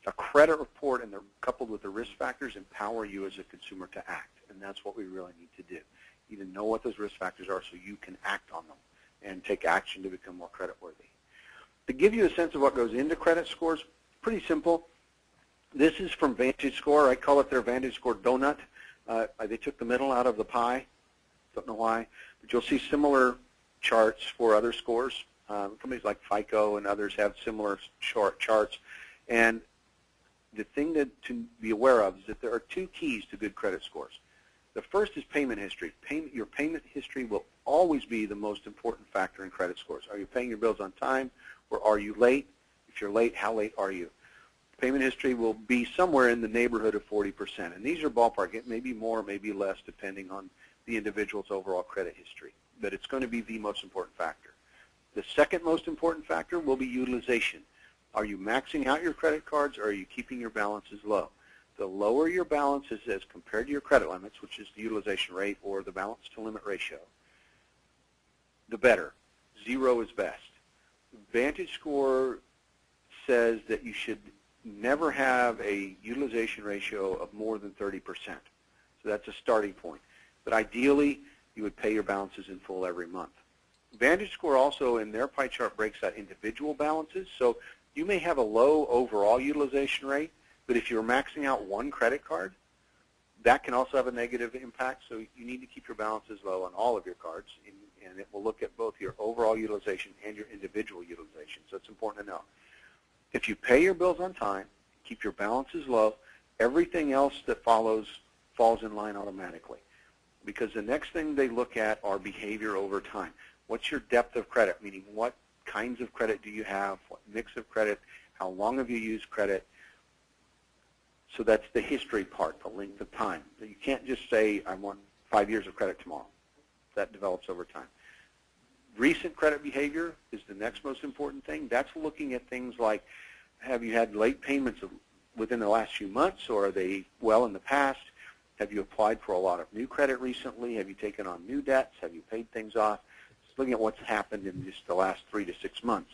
A credit report and coupled with the risk factors empower you as a consumer to act, and that's what we really need to do. You need to know what those risk factors are so you can act on them and take action to become more creditworthy. To give you a sense of what goes into credit scores, pretty simple. This is from VantageScore. I call it their VantageScore donut. They took the middle out of the pie. Don't know why, but you'll see similar charts for other scores. Companies like FICO and others have similar charts. And the thing to be aware of is that there are two keys to good credit scores. The first is payment history. Your payment history will always be the most important factor in credit scores. Are you paying your bills on time, or are you late? If you're late, how late are you? Payment history will be somewhere in the neighborhood of 40%. And these are ballpark. It may be more, maybe less, depending on the individual's overall credit history. But it's going to be the most important factor. The second most important factor will be utilization. Are you maxing out your credit cards, or are you keeping your balances low? The lower your balance is as compared to your credit limits, which is the utilization rate or the balance to limit ratio, the better. 0 is best. VantageScore says that you should never have a utilization ratio of more than 30%. So that's a starting point. But ideally, you would pay your balances in full every month. VantageScore also, in their pie chart, breaks out individual balances. So you may have a low overall utilization rate, but if you're maxing out one credit card, that can also have a negative impact. So you need to keep your balances low on all of your cards, and it will look at both your overall utilization and your individual utilization. So it's important to know. If you pay your bills on time, keep your balances low, everything else that follows falls in line automatically. Because the next thing they look at are behavior over time. What's your depth of credit, meaning what kinds of credit do you have, what mix of credit, how long have you used credit? So that's the history part, the length of time. You can't just say, I want 5 years of credit tomorrow. That develops over time. Recent credit behavior is the next most important thing. That's looking at things like, have you had late payments within the last few months, or are they well in the past? Have you applied for a lot of new credit recently? Have you taken on new debts? Have you paid things off? It's looking at what's happened in just the last 3 to 6 months.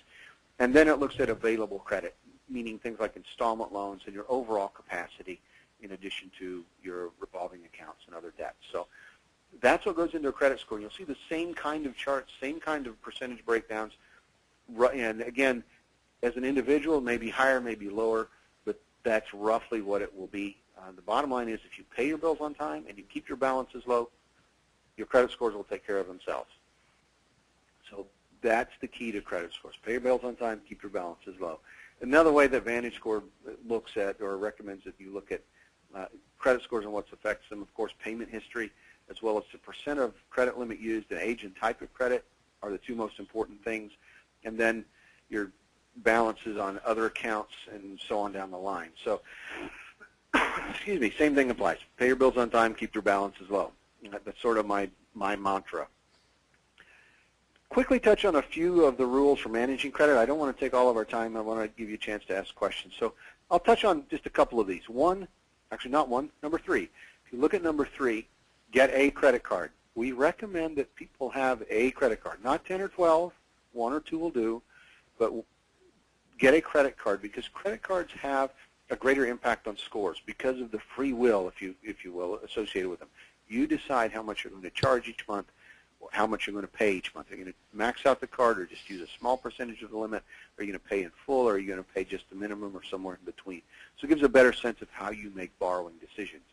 And then it looks at available credit, meaning things like installment loans and your overall capacity in addition to your revolving accounts and other debts. So that's what goes into a credit score. You'll see the same kind of charts, same kind of percentage breakdowns. And again, as an individual, maybe higher, maybe lower, but that's roughly what it will be. The bottom line is, if you pay your bills on time and you keep your balances low, your credit scores will take care of themselves. So that's the key to credit scores. Pay your bills on time, keep your balances low. Another way that VantageScore looks at or recommends that you look at credit scores and what affects them, of course, payment history, as well as the percent of credit limit used, and age and type of credit are the two most important things. And then your balances on other accounts and so on down the line. So, excuse me, same thing applies. Pay your bills on time, keep your balances low. That's sort of my mantra. Quickly touch on a few of the rules for managing credit. I don't want to take all of our time. I want to give you a chance to ask questions. So I'll touch on just a couple of these. Number 3. If you look at number 3, get a credit card. We recommend that people have a credit card, not 10 or 12. 1 or 2 will do, but get a credit card, because credit cards have a greater impact on scores because of the free will, if you will, associated with them. You decide how much you're going to charge each month, or how much you're going to pay each month. Are you going to max out the card or just use a small percentage of the limit? Are you going to pay in full, or are you going to pay just the minimum, or somewhere in between? So it gives a better sense of how you make borrowing decisions.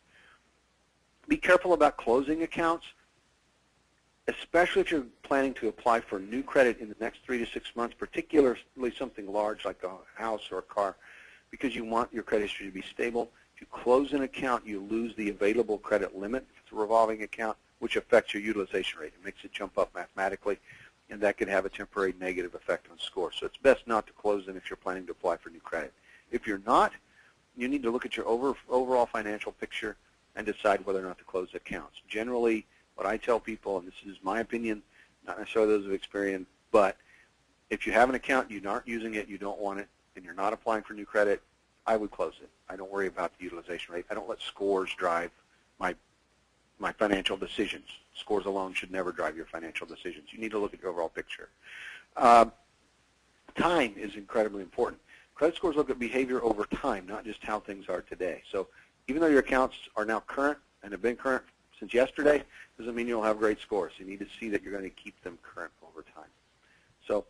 Be careful about closing accounts, especially if you're planning to apply for new credit in the next 3 to 6 months, particularly something large like a house or a car, because you want your credit history to be stable. If If you close an account, you lose the available credit limit if it's a revolving account, which affects your utilization rate. It makes it jump up mathematically, and that can have a temporary negative effect on score. So it's best not to close them if you're planning to apply for new credit. If you're not, you need to look at your overall financial picture and decide whether or not to close accounts. Generally, what I tell people, and this is my opinion, not necessarily those of Experian, but if you have an account, you aren't using it, you don't want it, and you're not applying for new credit, I would close it. I don't worry about the utilization rate. I don't let scores drive my financial decisions. Scores alone should never drive your financial decisions. You need to look at your overall picture. Time is incredibly important. Credit scores look at behavior over time, not just how things are today. So even though your accounts are now current and have been current since yesterday, doesn't mean you'll have great scores. You need to see that you're going to keep them current over time. So,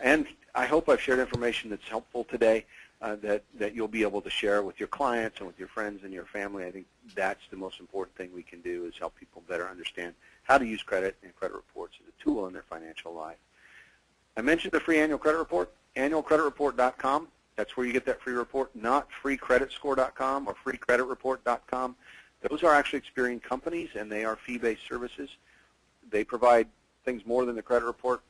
and I hope I've shared information that's helpful today that you'll be able to share with your clients and with your friends and your family. I think that's the most important thing we can do, is help people better understand how to use credit and credit reports as a tool in their financial life. I mentioned the free annual credit report, annualcreditreport.com. That's where you get that free report, not freecreditscore.com or freecreditreport.com. Those are actually Experian companies, and they are fee-based services. They provide things more than the credit report,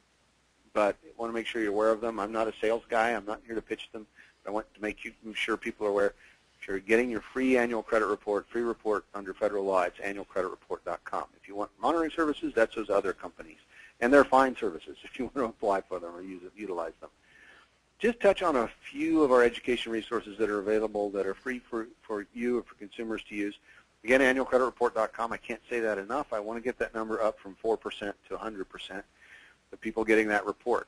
but I want to make sure you're aware of them. I'm not a sales guy. I'm not here to pitch them. I want to make sure people are aware. If you're getting your free annual credit report, free report under federal law, it's annualcreditreport.com. If you want monitoring services, that's those other companies. And they're fine services if you want to apply for them or utilize them. Just touch on a few of our education resources that are available that are free for you or for consumers to use. Again, annualcreditreport.com. I can't say that enough. I want to get that number up from 4% to 100% of people getting that report.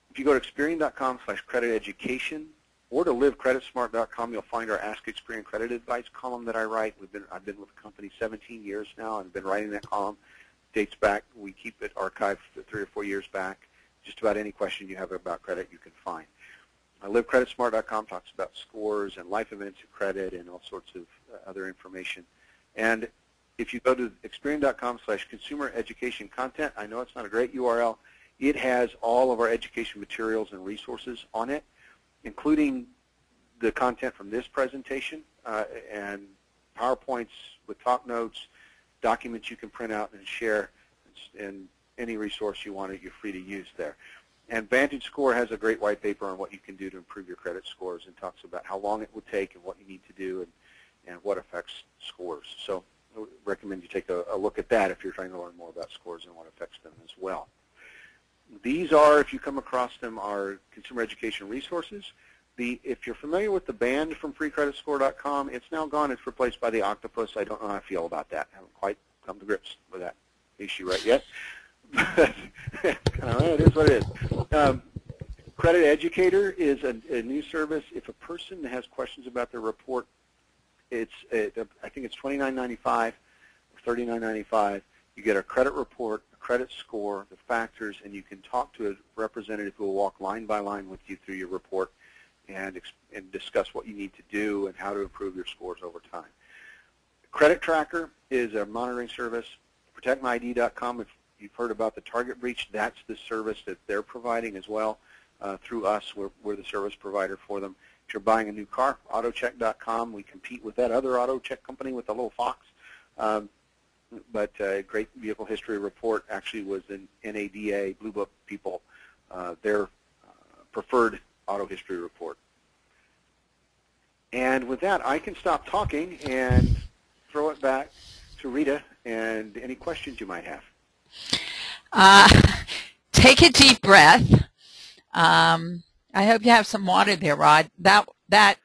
If you go to Experian.com/crediteducation or to livecreditsmart.com, you'll find our Ask Experian Credit Advice column that I write. I've been with the company 17 years now and been writing that column. Dates back. We keep it archived 3 or 4 years back. Just about any question you have about credit you can find. LiveCreditSmart.com talks about scores and life events of credit and all sorts of other information. And if you go to Experian.com/consumer education content, I know it's not a great URL. It has all of our education materials and resources on it, including the content from this presentation and PowerPoints with talk notes, documents you can print out and share, and any resource you want, you're free to use there. And VantageScore has a great white paper on what you can do to improve your credit scores and talks about how long it would take and what you need to do and what affects scores. So I would recommend you take a look at that if you're trying to learn more about scores and what affects them as well. These are, if you come across them, are consumer education resources. If you're familiar with the band from freecreditscore.com, it's now gone. It's replaced by the octopus. I don't know how I feel about that. I haven't quite come to grips with that issue right yet. It is what it is. Credit Educator is a new service. If a person has questions about their report, I think it's $29.95 or $39.95. You get a credit report, a credit score, the factors, and you can talk to a representative who will walk line by line with you through your report and discuss what you need to do and how to improve your scores over time. Credit Tracker is a monitoring service. ProtectMyID.com, if you've heard about the Target breach, that's the service that they're providing as well through us. We're the service provider for them. If you're buying a new car, AutoCheck.com, we compete with that other auto check company with the little fox. But Great Vehicle History Report actually was an NADA, Blue Book people, their preferred auto history report. And with that, I can stop talking and throw it back to Rita and any questions you might have. Take a deep breath. I hope you have some water there, Rod. That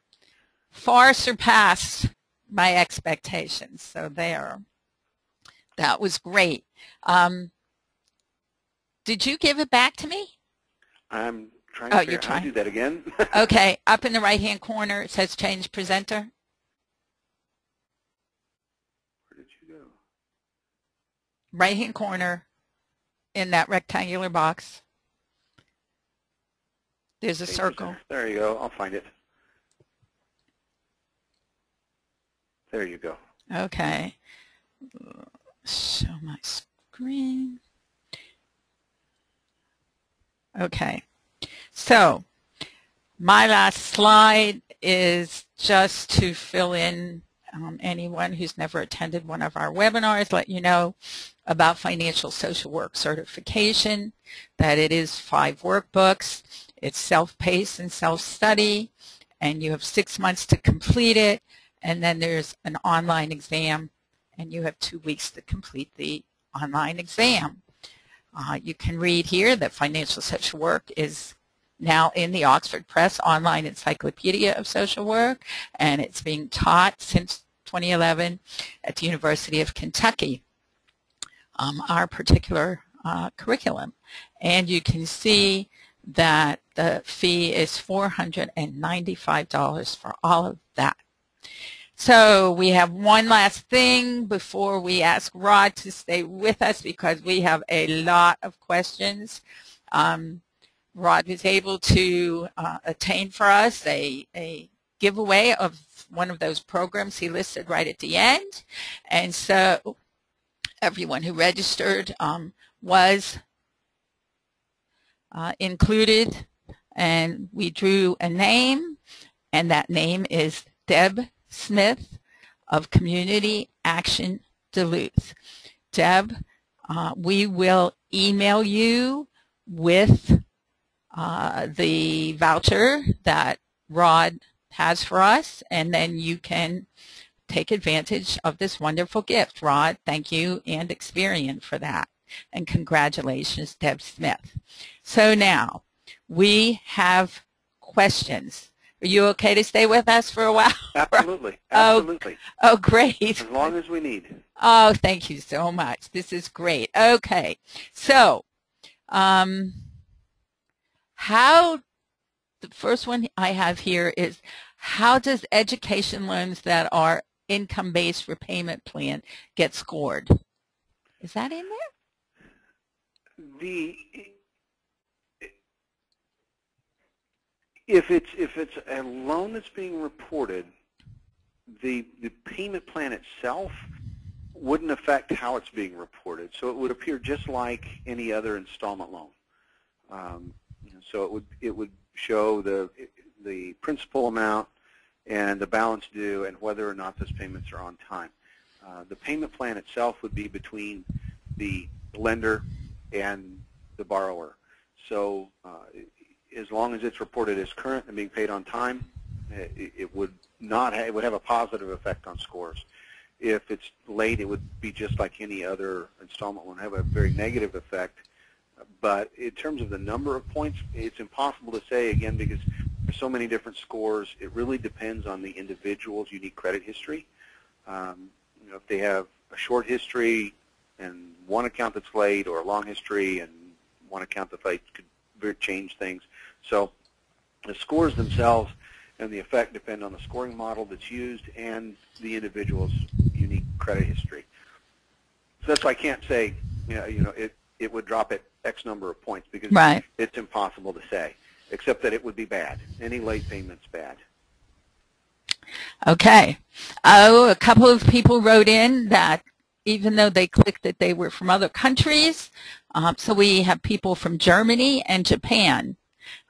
far surpassed my expectations. So there. That was great. Did you give it back to me? I'm trying to figure out how to do that again. Okay. Up in the right-hand corner, it says Change Presenter. Where did you go? Right-hand corner in that rectangular box. There's a circle. There you go. I'll find it. There you go. Okay. Show my screen. Okay. So my last slide is just to fill in anyone who's never attended one of our webinars, let you know about financial social work certification, that it is 5 workbooks. It's self-paced and self-study, and you have 6 months to complete it, and then there's an online exam, and you have 2 weeks to complete the online exam. You can read here that financial social work is now in the Oxford Press Online Encyclopedia of Social Work, and it's being taught since 2011 at the University of Kentucky, our particular curriculum. And you can see that the fee is $495 for all of that. So we have one last thing before we ask Rod to stay with us, because we have a lot of questions. Rod was able to attain for us a giveaway of one of those programs he listed right at the end. And so everyone who registered was included, and we drew a name, and that name is Deb Smith of Community Action Duluth. Deb, we will email you with the voucher that Rod has for us, and then you can take advantage of this wonderful gift. Rod, thank you, and Experian for that. And congratulations, Deb Smith. So now we have questions. Are you okay to stay with us for a while? Absolutely. Absolutely. Oh, great. As long as we need. Oh, thank you so much. This is great. Okay. So, the first one I have here is, how does education loans that are income-based repayment plan get scored? Is that in there? If it's a loan that's being reported, the payment plan itself wouldn't affect how it's being reported. So it would appear just like any other installment loan. So it would show the principal amount and the balance due and whether or not those payments are on time. The payment plan itself would be between the lender and the borrower. So as long as it's reported as current and being paid on time, it would have a positive effect on scores. If it's late, it would be just like any other installment loan, have a very negative effect. But in terms of the number of points, it's impossible to say, again, because there's so many different scores. It really depends on the individual's unique credit history. If they have a short history and one account that's late, or a long history and one account that's late, could change things. So the scores themselves and the effect depend on the scoring model that's used and the individual's unique credit history. So that's why I can't say, it would drop at X number of points, because right. It's impossible to say, except that it would be bad. Any late payment's bad. Okay. A couple of people wrote in that even though they clicked that they were from other countries, so we have people from Germany and Japan.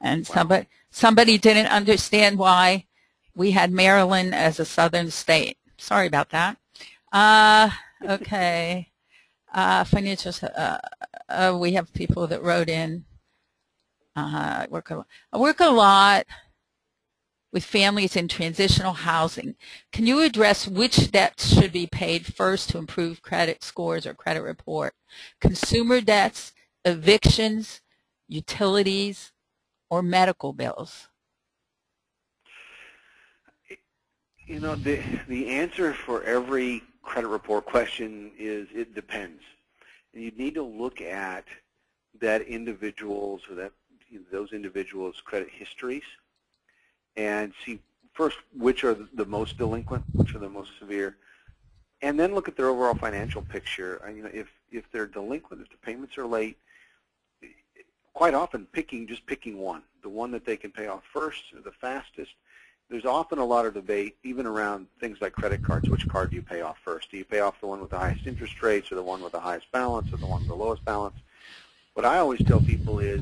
And wow. Somebody didn't understand why we had Maryland as a southern state. Sorry about that. Okay. Financial, we have people that wrote in. I work a lot with families in transitional housing. Can you address which debts should be paid first to improve credit scores or credit report? Consumer debts, evictions, utilities, or medical bills? The answer for every credit report question is it depends. And you need to look at that individual's or those individuals' credit histories and see first which are the most delinquent, which are the most severe, and then look at their overall financial picture. If they're delinquent, if the payments are late, quite often just picking one, the one that they can pay off first or the fastest. There's often a lot of debate, even around things like credit cards. Which card do you pay off first? Do you pay off the one with the highest interest rates, or the one with the highest balance, or the one with the lowest balance? What I always tell people is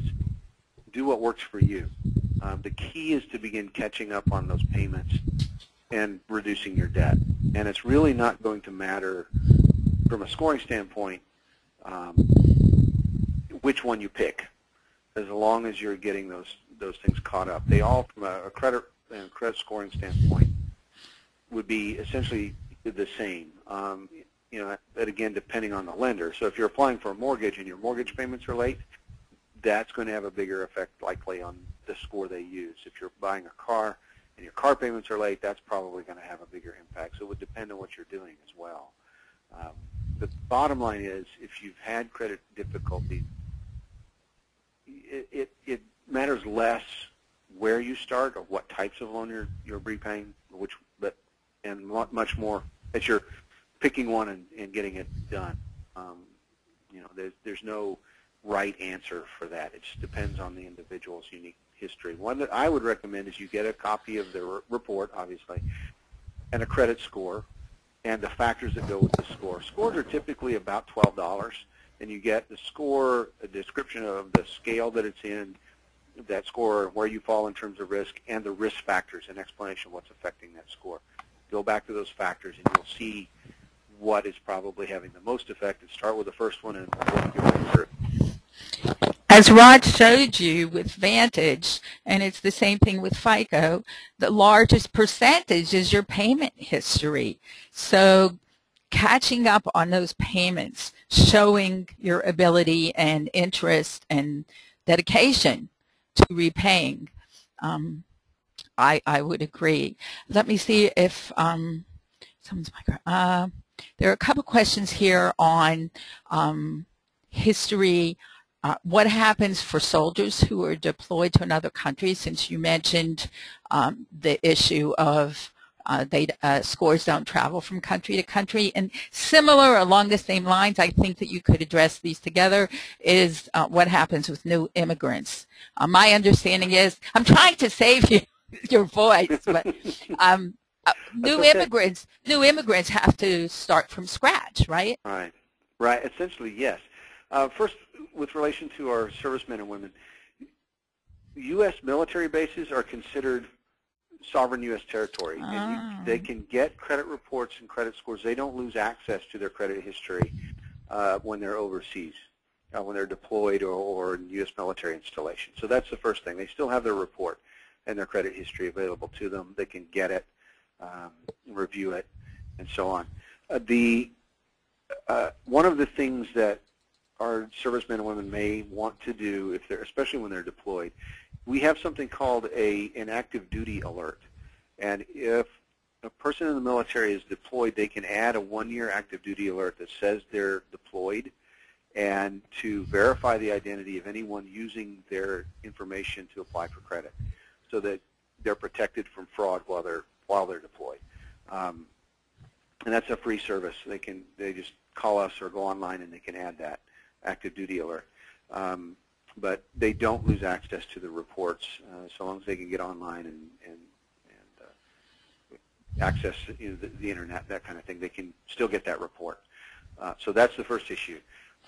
do what works for you. The key is to begin catching up on those payments and reducing your debt. And it's really not going to matter from a scoring standpoint which one you pick, as long as you're getting those things caught up. They all, from a credit and credit scoring standpoint, would be essentially the same. That again, depending on the lender. So if you're applying for a mortgage and your mortgage payments are late, that's going to have a bigger effect likely on the score they use. If you're buying a car and your car payments are late, that's probably going to have a bigger impact. So it would depend on what you're doing as well. The bottom line is, if you've had credit difficulties, it matters less where you start or what types of loan you're repaying, and much more that you're picking one and getting it done. There's no right answer for that. It just depends on the individual's unique history. One that I would recommend is you get a copy of the report, obviously, and a credit score, and the factors that go with the score. Scores are typically about $12, and you get the score, a description of the scale that it's in, that score, where you fall in terms of risk, and the risk factors, an explanation of what's affecting that score. Go back to those factors, and you'll see what is probably having the most effect, and start with the first one and work your way through. As Rod showed you with Vantage, and it's the same thing with FICO, the largest percentage is your payment history. So catching up on those payments, showing your ability and interest and dedication to repaying, I would agree. Let me see if there are a couple questions here on history. What happens for soldiers who are deployed to another country, since you mentioned the issue of scores don't travel from country to country. And similar, along the same lines, I think that you could address these together, is what happens with new immigrants. My understanding is, I'm trying to save you your voice, but new immigrants have to start from scratch, right? Right. Essentially, yes. First, with relation to our servicemen and women, U.S. military bases are considered sovereign U.S. territory, and they can get credit reports and credit scores. They don't lose access to their credit history when they're overseas, when they're deployed or in U.S. military installation. So that's the first thing. They still have their report and their credit history available to them. They can get it, review it, and so on. One of the things that our servicemen and women may want to do, especially when they're deployed, we have something called an active duty alert. And if a person in the military is deployed, they can add a 1-year active duty alert that says they're deployed, and to verify the identity of anyone using their information to apply for credit, so that they're protected from fraud while they're deployed. And that's a free service. They just call us or go online and they can add that active duty alert. But they don't lose access to the reports so long as they can get online and access the internet, that kind of thing. They can still get that report. So that's the first issue.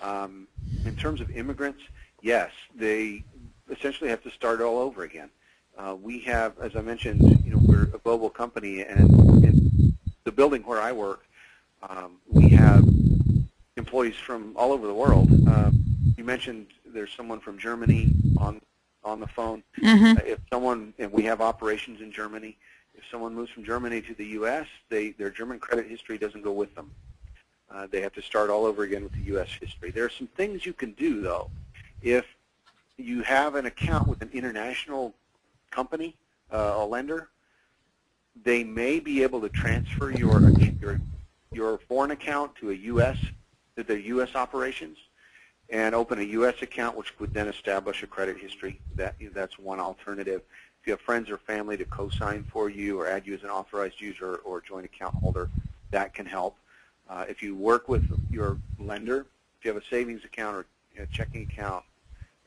In terms of immigrants, yes, they essentially have to start all over again. We have, as I mentioned, we're a global company, and in the building where I work, we have employees from all over the world. You mentioned there's someone from Germany on the phone. Mm-hmm. And we have operations in Germany. If someone moves from Germany to the U.S., their German credit history doesn't go with them. They have to start all over again with the U.S. history. There are some things you can do, though. If you have an account with an international company, a lender, they may be able to transfer your foreign account to their U.S. operations, and open a U.S. account, which would then establish a credit history. That's one alternative. If you have friends or family to co-sign for you or add you as an authorized user or joint account holder, that can help. If you work with your lender, if you have a savings account or a checking account,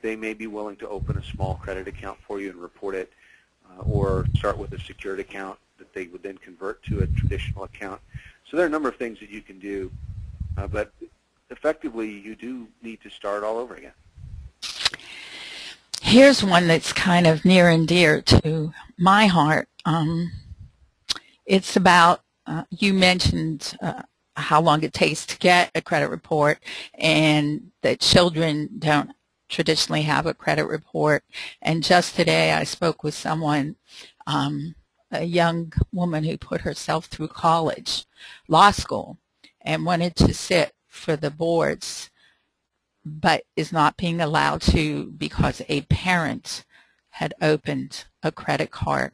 they may be willing to open a small credit account for you and report it, or start with a secured account that they would then convert to a traditional account. So there are a number of things that you can do, but effectively you do need to start all over again. Here's one that's kind of near and dear to my heart. It's about, you mentioned how long it takes to get a credit report, and that children don't traditionally have a credit report. And just today I spoke with someone, a young woman who put herself through college, law school, and wanted to sit for the boards, but is not being allowed to because a parent had opened a credit card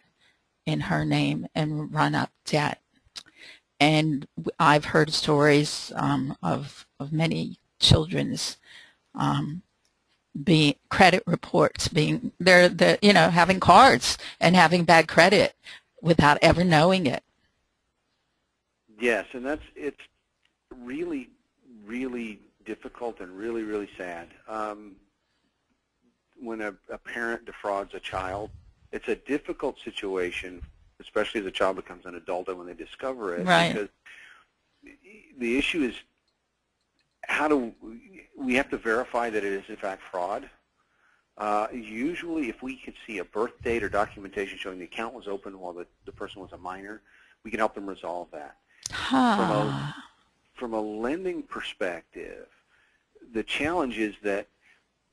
in her name and run up debt. And I've heard stories of many children's being credit reports being they're having cards and having bad credit without ever knowing it. Yes, and it's really, really difficult and really, really sad. When a parent defrauds a child, it's a difficult situation, especially as a child becomes an adult and when they discover it. Right. Because the issue is, how do we have to verify that it is in fact fraud? Usually if we can see a birth date or documentation showing the account was opened while the person was a minor, we can help them resolve that. From a lending perspective, the challenge is that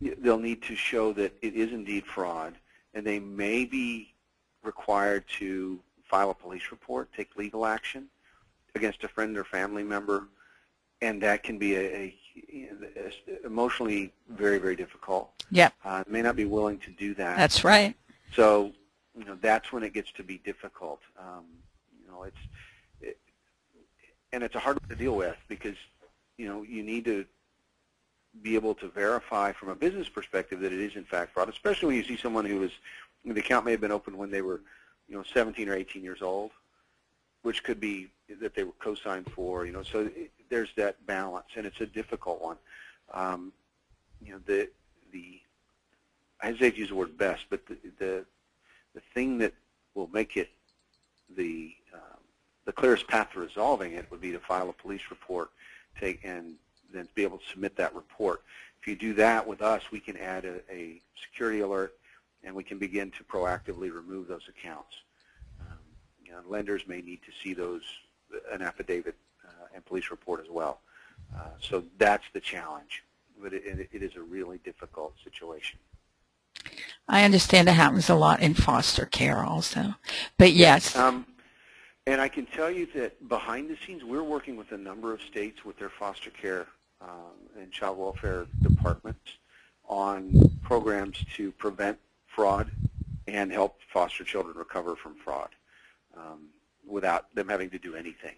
they'll need to show that it is indeed fraud, and they may be required to file a police report, take legal action against a friend or family member, and that can be emotionally very, very difficult. Yeah. May not be willing to do that. That's right. So, that's when it gets to be difficult. And it's a hard one to deal with because, you need to be able to verify from a business perspective that it is in fact fraud, especially when you see someone the account may have been opened when they were, 17 or 18 years old, which could be that they were co-signed for, so there's that balance, and it's a difficult one. I hesitate to use the word best, but the thing that will make it the clearest path to resolving it would be to file a police report, and then be able to submit that report. If you do that with us, we can add a security alert, and we can begin to proactively remove those accounts. Lenders may need to see an affidavit and police report as well. So that's the challenge, but it is a really difficult situation. I understand it happens a lot in foster care also, but yes. And I can tell you that behind the scenes, we're working with a number of states with their foster care and child welfare departments on programs to prevent fraud and help foster children recover from fraud without them having to do anything.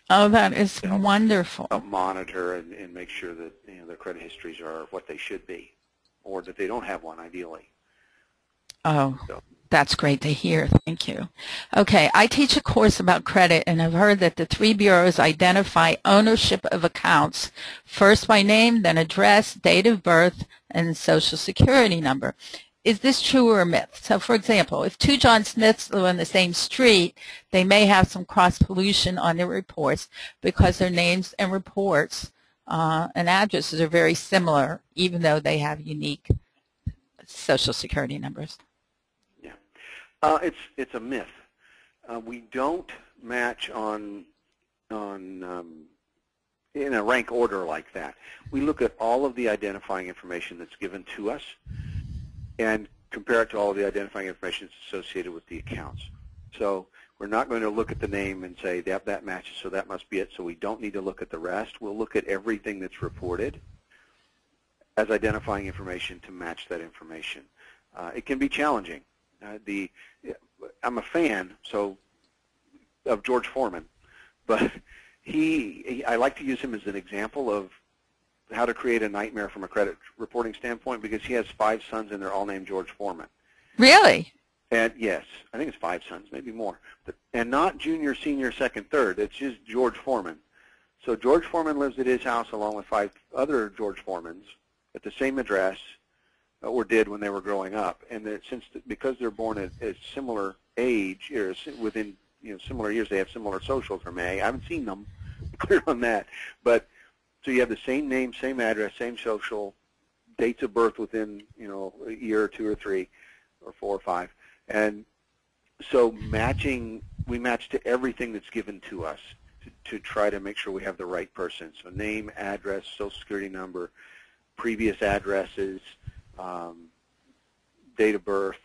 Oh, that is wonderful. Help monitor and make sure that their credit histories are what they should be, or that they don't have one ideally. Oh. So. That's great to hear. Thank you. Okay, I teach a course about credit, and I've heard that the three bureaus identify ownership of accounts first by name, then address, date of birth, and social security number. Is this true or a myth? So, for example, if two John Smiths live on the same street, they may have some cross-pollution on their reports because their names and reports and addresses are very similar, even though they have unique social security numbers. It's a myth. We don't match in a rank order like that. We look at all of the identifying information that's given to us and compare it to all of the identifying information that's associated with the accounts. So we're not going to look at the name and say that matches, so that must be it, so we don't need to look at the rest. We'll look at everything that's reported as identifying information to match that information. It can be challenging. I'm a fan of George Foreman, but I like to use him as an example of how to create a nightmare from a credit reporting standpoint, because he has 5 sons and they're all named George Foreman. Really? And yes, I think it's 5 sons, maybe more, and not junior, senior, second, third. It's just George Foreman. So George Foreman lives at his house along with 5 other George Foremans at the same address, or did when they were growing up, and that because they're born at a similar age, or within similar years, they have similar socials. I haven't seen them, clear on that, but so you have the same name, same address, same social, dates of birth within a year or 2 or 3 or 4 or 5, and so matching we match to everything that's given to us to try to make sure we have the right person. So name, address, social security number, previous addresses, date of birth,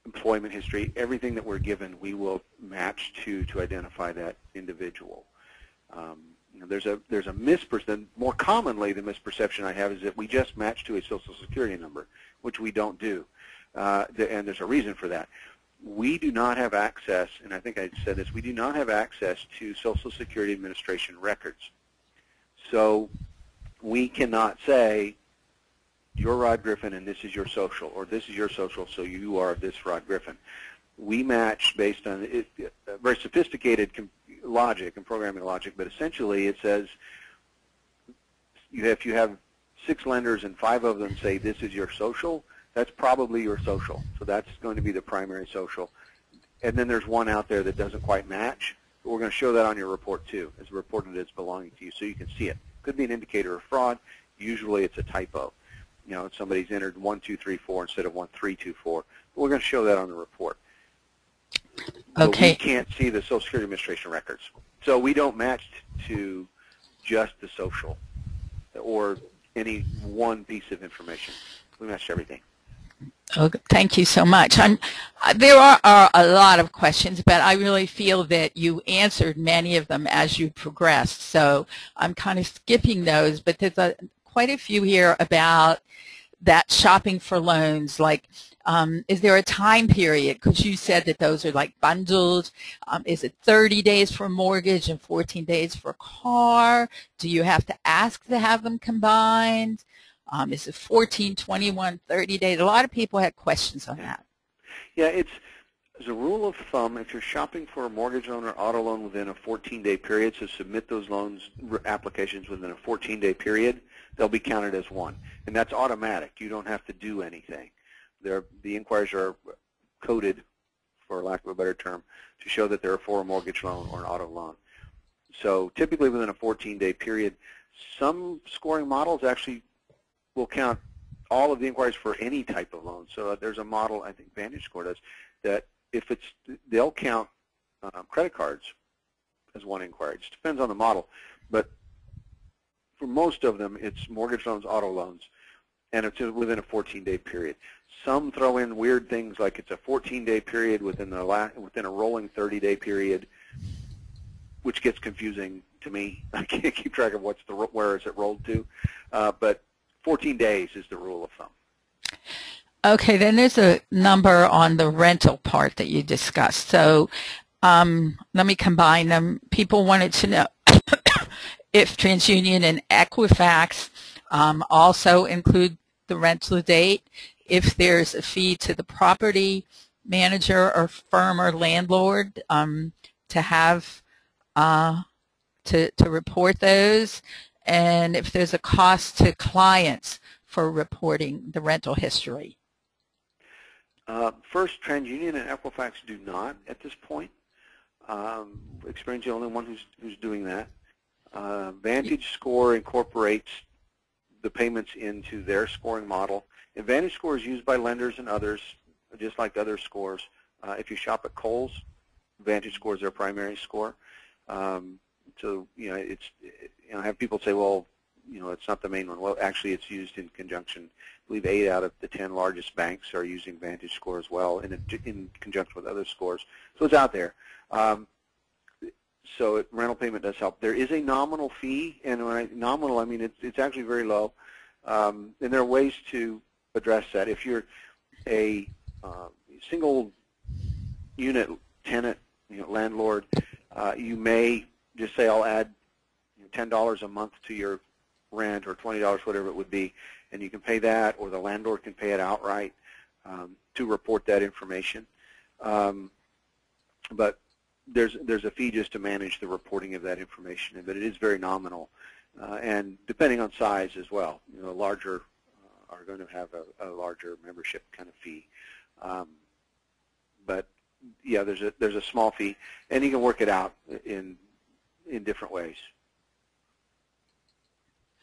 employment history, everything that we're given, we will match to identify that individual. You know, there's a misperception. More commonly, the misperception I have is that we just match to a social security number, which we don't do, and there's a reason for that. We do not have access, and I think I said this, we do not have access to Social Security Administration records. So we cannot say, you're Rod Griffin and this is your social, or this is your social, so you are this Rod Griffin. We match based on very sophisticated logic and programming logic, but essentially it says if you have 6 lenders and 5 of them say this is your social, that's probably your social. So that's going to be the primary social. And then there's one out there that doesn't quite match, but we're going to show that on your report too, as reported as belonging to you, so you can see it. Could be an indicator of fraud. Usually it's a typo. You know, somebody's entered 1, 2, 3, 4 instead of 1, 3, 2, 4. But we're going to show that on the report. But okay. we can't see the Social Security Administration records. So we don't match to just the social or any one piece of information. We match to everything. Okay, thank you so much. There are a lot of questions, but I really feel that you answered many of them as you progressed. So I'm kind of skipping those, but there's quite a few here about that shopping for loans. Like, is there a time period? Because you said that those are like bundled. Is it 30 days for a mortgage and 14 days for a car? Do you have to ask to have them combined? Is it 14, 21, 30 days? A lot of people had questions on that. Yeah, as a rule of thumb, if you're shopping for a mortgage loan or auto loan within a 14-day period, so submit those loans applications within a 14-day period, they'll be counted as one. And that's automatic. You don't have to do anything. The inquiries are coded, for lack of a better term, to show that they're for a mortgage loan or an auto loan. So typically within a 14-day period, some scoring models actually will count all of the inquiries for any type of loan. So there's a model, I think VantageScore does, that if they'll count credit cards as one inquiry. It just depends on the model. But for most of them, it's mortgage loans, auto loans, and it's within a 14-day period. Some throw in weird things like it's a 14-day period within a rolling 30-day period, which gets confusing to me. I can't keep track of where is it rolled to, but 14 days is the rule of thumb. Okay, then there's a number on the rental part that you discussed. So let me combine them. People wanted to know if TransUnion and Equifax also include the rental date, if there's a fee to the property manager or firm or landlord to have to report those, and if there's a cost to clients for reporting the rental history. First, TransUnion and Equifax do not at this point. Experian is the only one who's doing that. VantageScore incorporates the payments into their scoring model. And VantageScore is used by lenders and others, just like other scores. If you shop at Kohl's, VantageScore is their primary score. So I have people say, well, it's not the main one. Well, actually, it's used in conjunction. I believe 8 out of the 10 largest banks are using VantageScore as well in conjunction with other scores. So it's out there. So rental payment does help. There is a nominal fee, and when nominal, I mean it's actually very low. And there are ways to address that. If you're a single unit tenant, landlord, you may just say, I'll add $10 a month to your rent, or $20, whatever it would be, and you can pay that, or the landlord can pay it outright to report that information. But there's a fee just to manage the reporting of that information, but it is very nominal, and depending on size as well. Larger are going to have a larger membership kind of fee, but yeah, there's a small fee, and you can work it out in different ways.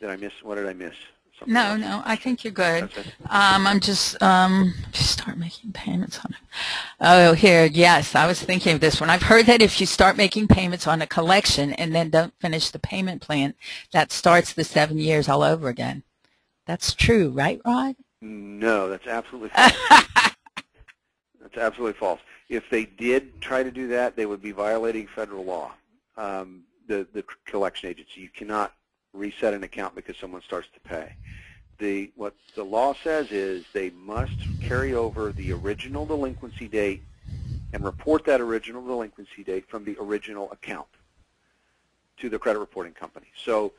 Did I miss? What did I miss? something No, else? no, I think you're good. That's it. I'm just start making payments on it. Oh, here, yes, I was thinking of this one. I've heard that if you start making payments on a collection and then don't finish the payment plan, that starts the 7 years all over again. That's true, right, Rod? No, that's absolutely false. That's absolutely false. If they did try to do that, they would be violating federal law. The collection agency, you cannot reset an account because someone starts to pay. What the law says is they must carry over the original delinquency date and report that original delinquency date from the original account to the credit reporting company. So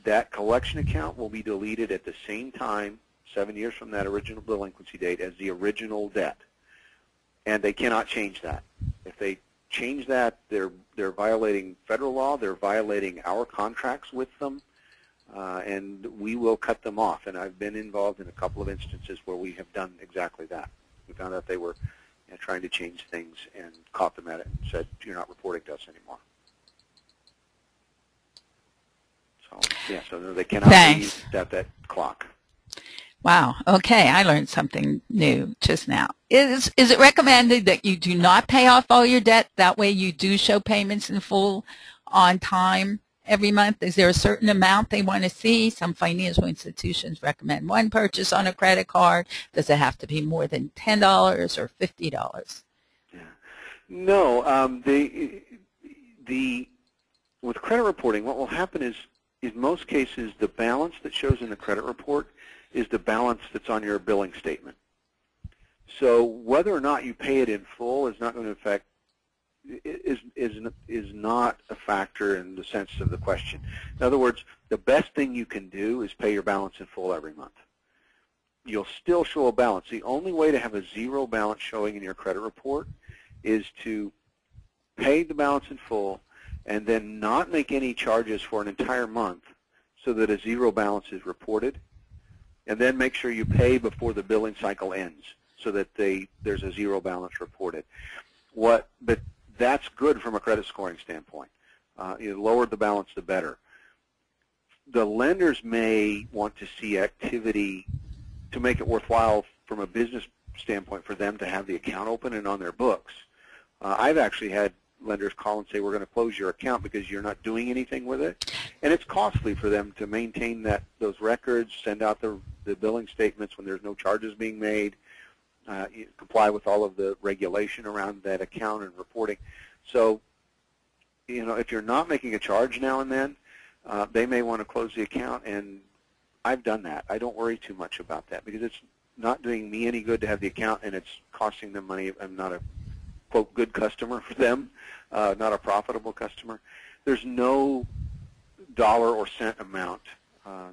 that collection account will be deleted at the same time, 7 years from that original delinquency date, as the original debt. And they cannot change that. If they change that, they're violating federal law, they're violating our contracts with them, and we will cut them off. And I've been involved in a couple of instances where we have done exactly that. We found out they were trying to change things and caught them at it and said, you're not reporting to us anymore. So, yeah, so no, they cannot leave that clock. Wow. Okay, I learned something new just now. Is it recommended that you do not pay off all your debt? That way you do show payments in full on time every month? Is there a certain amount they want to see? Some financial institutions recommend one purchase on a credit card. Does it have to be more than $10 or $50? Yeah. No, with credit reporting, what will happen is, in most cases, the balance that shows in the credit report is the balance that's on your billing statement. So whether or not you pay it in full is not going to affect, is not a factor in the sense of the question. In other words, the best thing you can do is pay your balance in full every month. You'll still show a balance. The only way to have a zero balance showing in your credit report is to pay the balance in full and then not make any charges for an entire month so that a zero balance is reported, and then make sure you pay before the billing cycle ends so that there's a zero balance reported. But that's good from a credit scoring standpoint. The lower the balance, the better. The lenders may want to see activity to make it worthwhile from a business standpoint for them to have the account open and on their books. I've actually had lenders call and say, we're going to close your account because you're not doing anything with it. And it's costly for them to maintain those records, send out the billing statements when there's no charges being made, comply with all of the regulation around that account and reporting. So, if you're not making a charge now and then, they may want to close the account, and I've done that. I don't worry too much about that because it's not doing me any good to have the account, and it's costing them money. I'm not a, quote, good customer for them, not a profitable customer. There's no dollar or cent amount,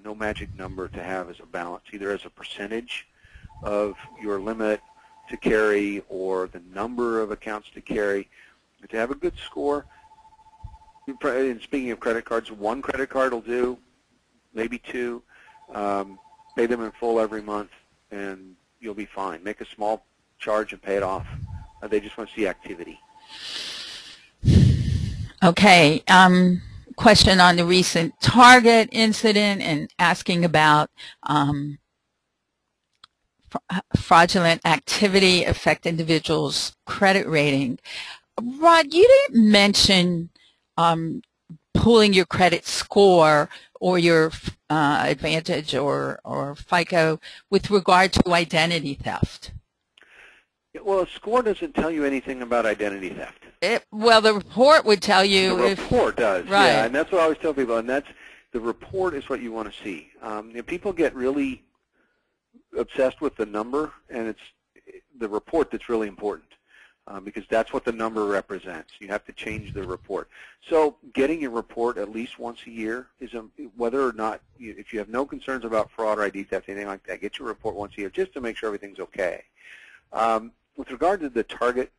no magic number to have as a balance, either as a percentage of your limit to carry or the number of accounts to carry. But to have a good score, and speaking of credit cards, one credit card will do, maybe two. Pay them in full every month, and you'll be fine. Make a small charge and pay it off. They just want to see activity. Okay. Question on the recent Target incident and asking about fraudulent activity affect individuals' credit rating. Rod, you didn't mention pulling your credit score or your Advantage or FICO with regard to identity theft. Well, a score doesn't tell you anything about identity theft. Well, the report would tell you. The report does, right. Yeah, and that's what I always tell people, and the report is what you want to see. People get really obsessed with the number, and it's the report that's really important because that's what the number represents. You have to change the report. So getting your report at least once a year is whether or not, if you have no concerns about fraud or ID theft, anything like that, get your report once a year just to make sure everything's okay. With regard to the Target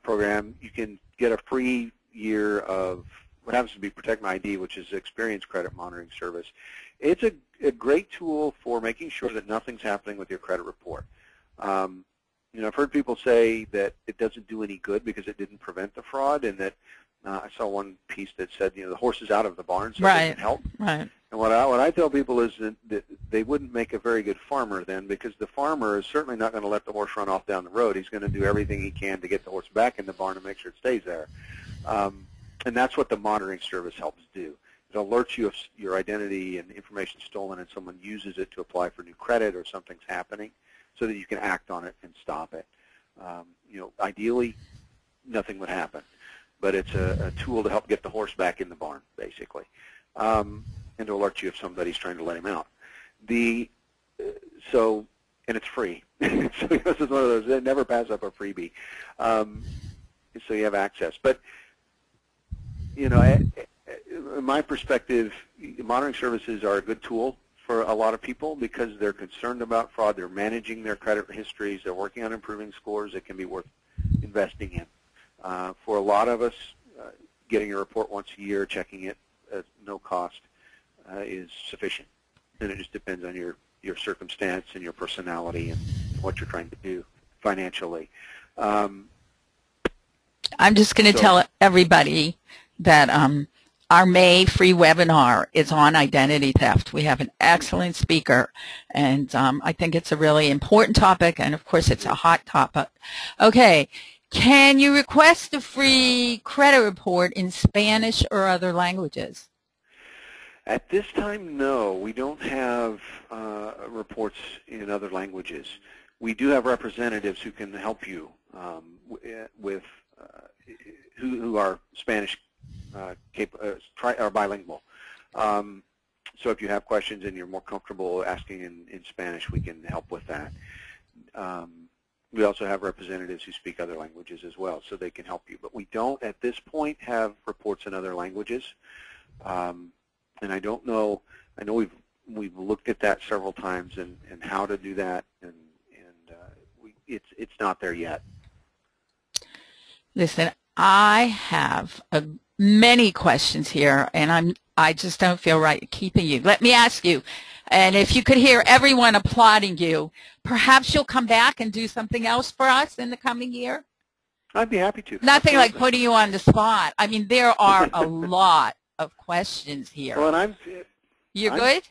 program, you can get a free year of what happens to be Protect My ID, which is Experian's credit monitoring service. It's a great tool for making sure that nothing's happening with your credit report. I've heard people say that it doesn't do any good because it didn't prevent the fraud, and that I saw one piece that said, the horse is out of the barn, so it doesn't help. Right. And what I tell people is that they wouldn't make a very good farmer then, because the farmer is certainly not going to let the horse run off down the road. He's going to do everything he can to get the horse back in the barn and make sure it stays there. And that's what the monitoring service helps do. It alerts you if your identity and information is stolen and someone uses it to apply for new credit or something's happening, so that you can act on it and stop it. Ideally, nothing would happen, but it's a tool to help get the horse back in the barn, basically. And to alert you if somebody's trying to let him out. And it's free. So this is one of those, they never pass up a freebie. So you have access. But, in my perspective, monitoring services are a good tool for a lot of people because they're concerned about fraud. They're managing their credit histories. They're working on improving scores. It can be worth investing in. For a lot of us, getting a report once a year, checking it at no cost, is sufficient, and it just depends on your circumstance and your personality and what you're trying to do financially. I'm just going to tell everybody that our May free webinar is on identity theft. We have an excellent speaker, and I think it's a really important topic, and of course it's a hot topic. Okay, can you request a free credit report in Spanish or other languages? At this time, no. We don't have reports in other languages. We do have representatives who can help you with who are Spanish are bilingual. So if you have questions and you're more comfortable asking in Spanish, we can help with that. We also have representatives who speak other languages as well, so they can help you. But we don't, at this point, have reports in other languages. And I don't know. I know we've looked at that several times and how to do that, and it's not there yet. Listen, I have many questions here, and I just don't feel right keeping you. Let me ask you, and if you could hear everyone applauding you, perhaps you'll come back and do something else for us in the coming year? I'd be happy to. Nothing like putting you on the spot. I mean, there are a lot of questions here. Well, and You're good?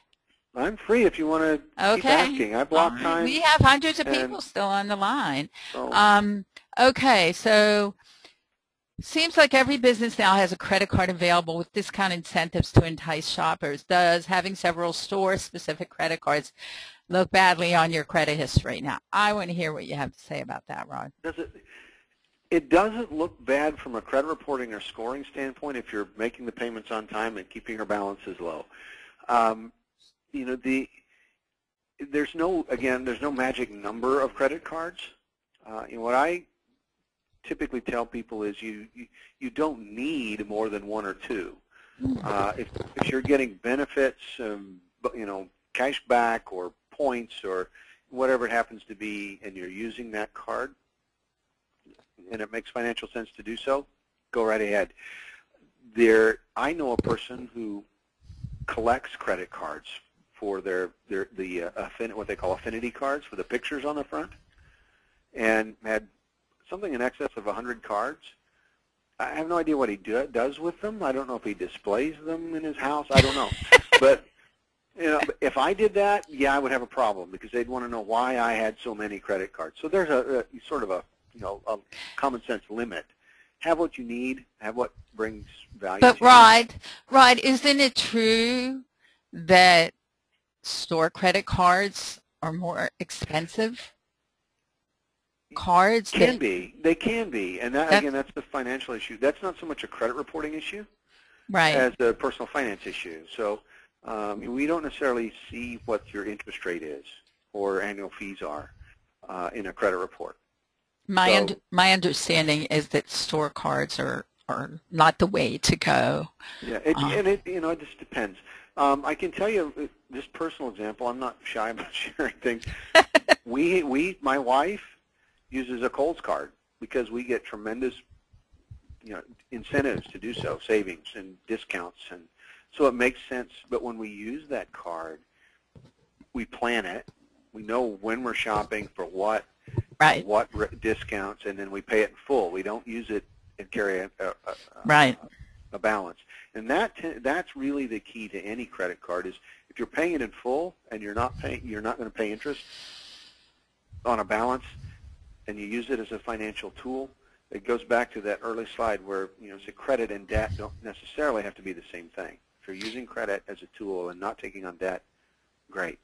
I'm free if you want to keep asking. I block time. We have hundreds of people still on the line. So. Okay, so seems like every business now has a credit card available with discount incentives to entice shoppers. Does having several store-specific credit cards look badly on your credit history? Now, I want to hear what you have to say about that, Rod. It doesn't look bad from a credit reporting or scoring standpoint if you're making the payments on time and keeping your balances low. There's no magic number of credit cards. What I typically tell people is you don't need more than one or two. If you're getting benefits, cash back or points or whatever it happens to be, and you're using that card, and it makes financial sense to do so, go right ahead. I know a person who collects credit cards for what they call affinity cards, for the pictures on the front, and had something in excess of 100 cards. I have no idea what he does with them. I don't know if he displays them in his house. I don't know. But if I did that, yeah, I would have a problem because they'd want to know why I had so many credit cards. So there's a sort of a common sense limit. Have what you need. Have what brings value. But Rod, isn't it true that store credit cards are more expensive cards? They can be, and again, that's the financial issue. That's not so much a credit reporting issue, right, as a personal finance issue. So we don't necessarily see what your interest rate is or annual fees are in a credit report. My understanding is that store cards are not the way to go. Yeah, it just depends. I can tell you this personal example. I'm not shy about sharing things. My wife uses a Kohl's card because we get tremendous, incentives to do so, savings and discounts, and so it makes sense. But when we use that card, we plan it. We know when we're shopping for what. Right. What discounts, and then we pay it in full. We don't use it and carry right. a balance. And that's really the key to any credit card is if you're paying it in full and you're not going to pay interest on a balance and you use it as a financial tool, it goes back to that early slide where, say credit and debt don't necessarily have to be the same thing. If you're using credit as a tool and not taking on debt, great.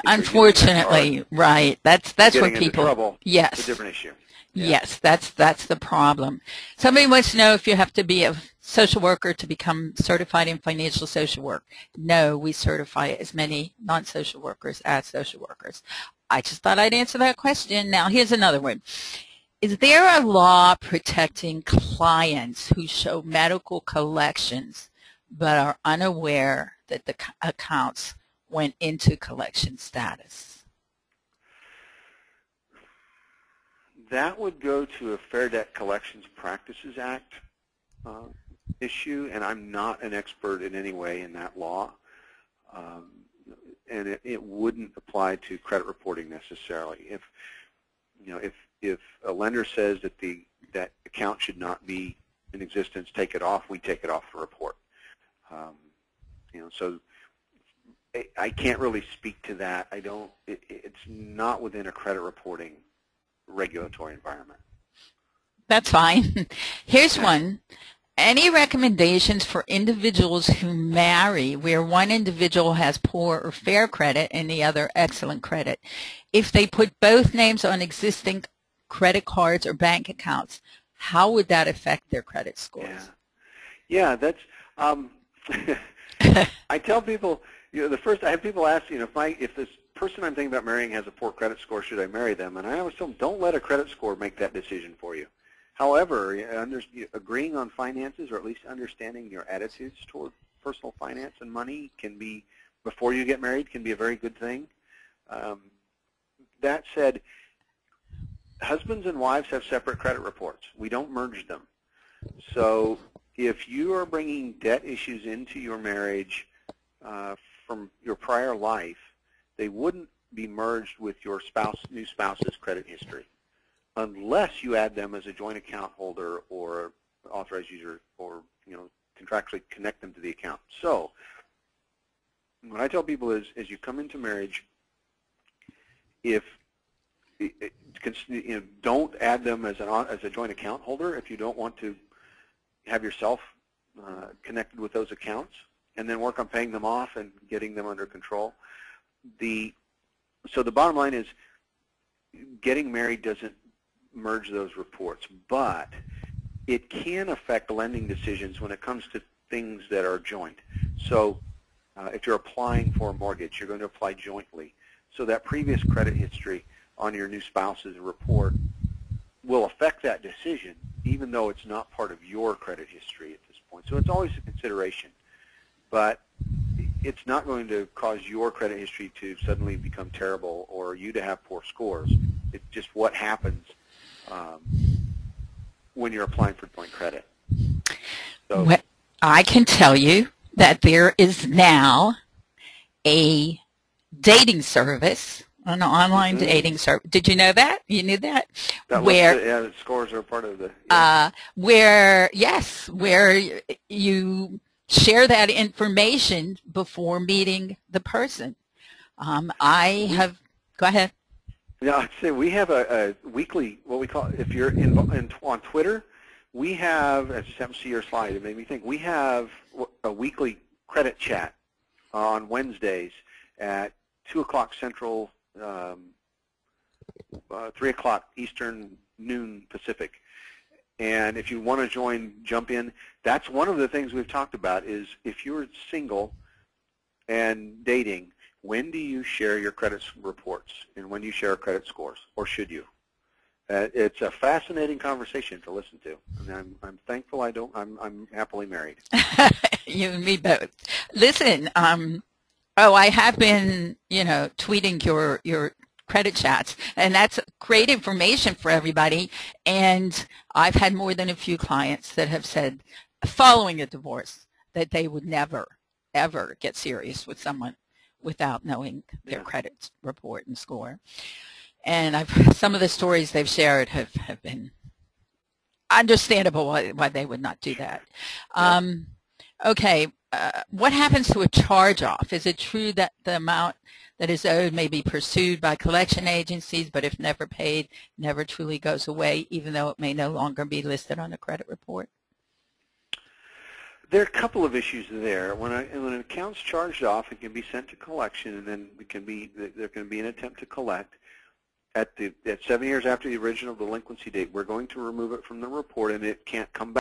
Unfortunately, right. That's where people. Trouble, yes. It's a different issue. Yeah. Yes, that's the problem. Somebody wants to know if you have to be a social worker to become certified in financial social work. No, we certify as many non-social workers as social workers. I just thought I'd answer that question. Now, here's another one. Is there a law protecting clients who show medical collections but are unaware that the accounts went into collection status? That would go to a Fair Debt Collections Practices Act issue, and I'm not an expert in any way in that law. And it wouldn't apply to credit reporting necessarily. If a lender says that that account should not be in existence, take it off, we take it off the report. So I can't really speak to that. It's not within a credit reporting regulatory environment. That's fine. Here's one. Any recommendations for individuals who marry where one individual has poor or fair credit and the other excellent credit? If they put both names on existing credit cards or bank accounts, how would that affect their credit scores? Yeah, that's I tell people, I have people ask, if this person I'm thinking about marrying has a poor credit score, should I marry them? And I always tell them, don't let a credit score make that decision for you. However, agreeing on finances, or at least understanding your attitudes toward personal finance and money can be, before you get married, can be a very good thing. That said, husbands and wives have separate credit reports. We don't merge them. So if you are bringing debt issues into your marriage from your prior life, they wouldn't be merged with your new spouse's credit history, unless you add them as a joint account holder or authorized user, or contractually connect them to the account. So what I tell people is, as you come into marriage, don't add them as a joint account holder if you don't want to have yourself connected with those accounts, and then work on paying them off and getting them under control. So the bottom line is, getting married doesn't merge those reports, but it can affect lending decisions when it comes to things that are joint. So if you're applying for a mortgage, you're going to apply jointly. So that previous credit history on your new spouse's report will affect that decision, even though it's not part of your credit history at this point. So it's always a consideration, but it's not going to cause your credit history to suddenly become terrible or you to have poor scores. It's just what happens when you're applying for joint credit. So, well, I can tell you that there is now a dating service, an online dating service. Did you know that? You knew that? The scores are part of the. Where you share that information before meeting the person. Go ahead. Yeah, I'd say we have a weekly, what we call, if you're on Twitter, we have, as you happen to see your slide, it made me think, we have a weekly credit chat on Wednesdays at 2 o'clock Central, 3 o'clock Eastern, noon Pacific. And if you want to jump in, that's one of the things we've talked about is, if you're single and dating, when do you share your credit reports, and when do you share credit scores, or should you? It's a fascinating conversation to listen to, and I'm thankful I'm happily married. You and me both. Listen, I have been, tweeting your credit chats, and that's great information for everybody. And I've had more than a few clients that have said, following a divorce, that they would never, ever get serious with someone without knowing their credit report and score. And some of the stories they've shared have been understandable why they would not do that. Yeah. Okay, what happens to a charge-off? Is it true that the amount that is owed may be pursued by collection agencies, but if never paid, never truly goes away, even though it may no longer be listed on the credit report? There are a couple of issues there. When an account's charged off, it can be sent to collection, and then there can be an attempt to collect. At 7 years after the original delinquency date, we're going to remove it from the report, and it can't come back.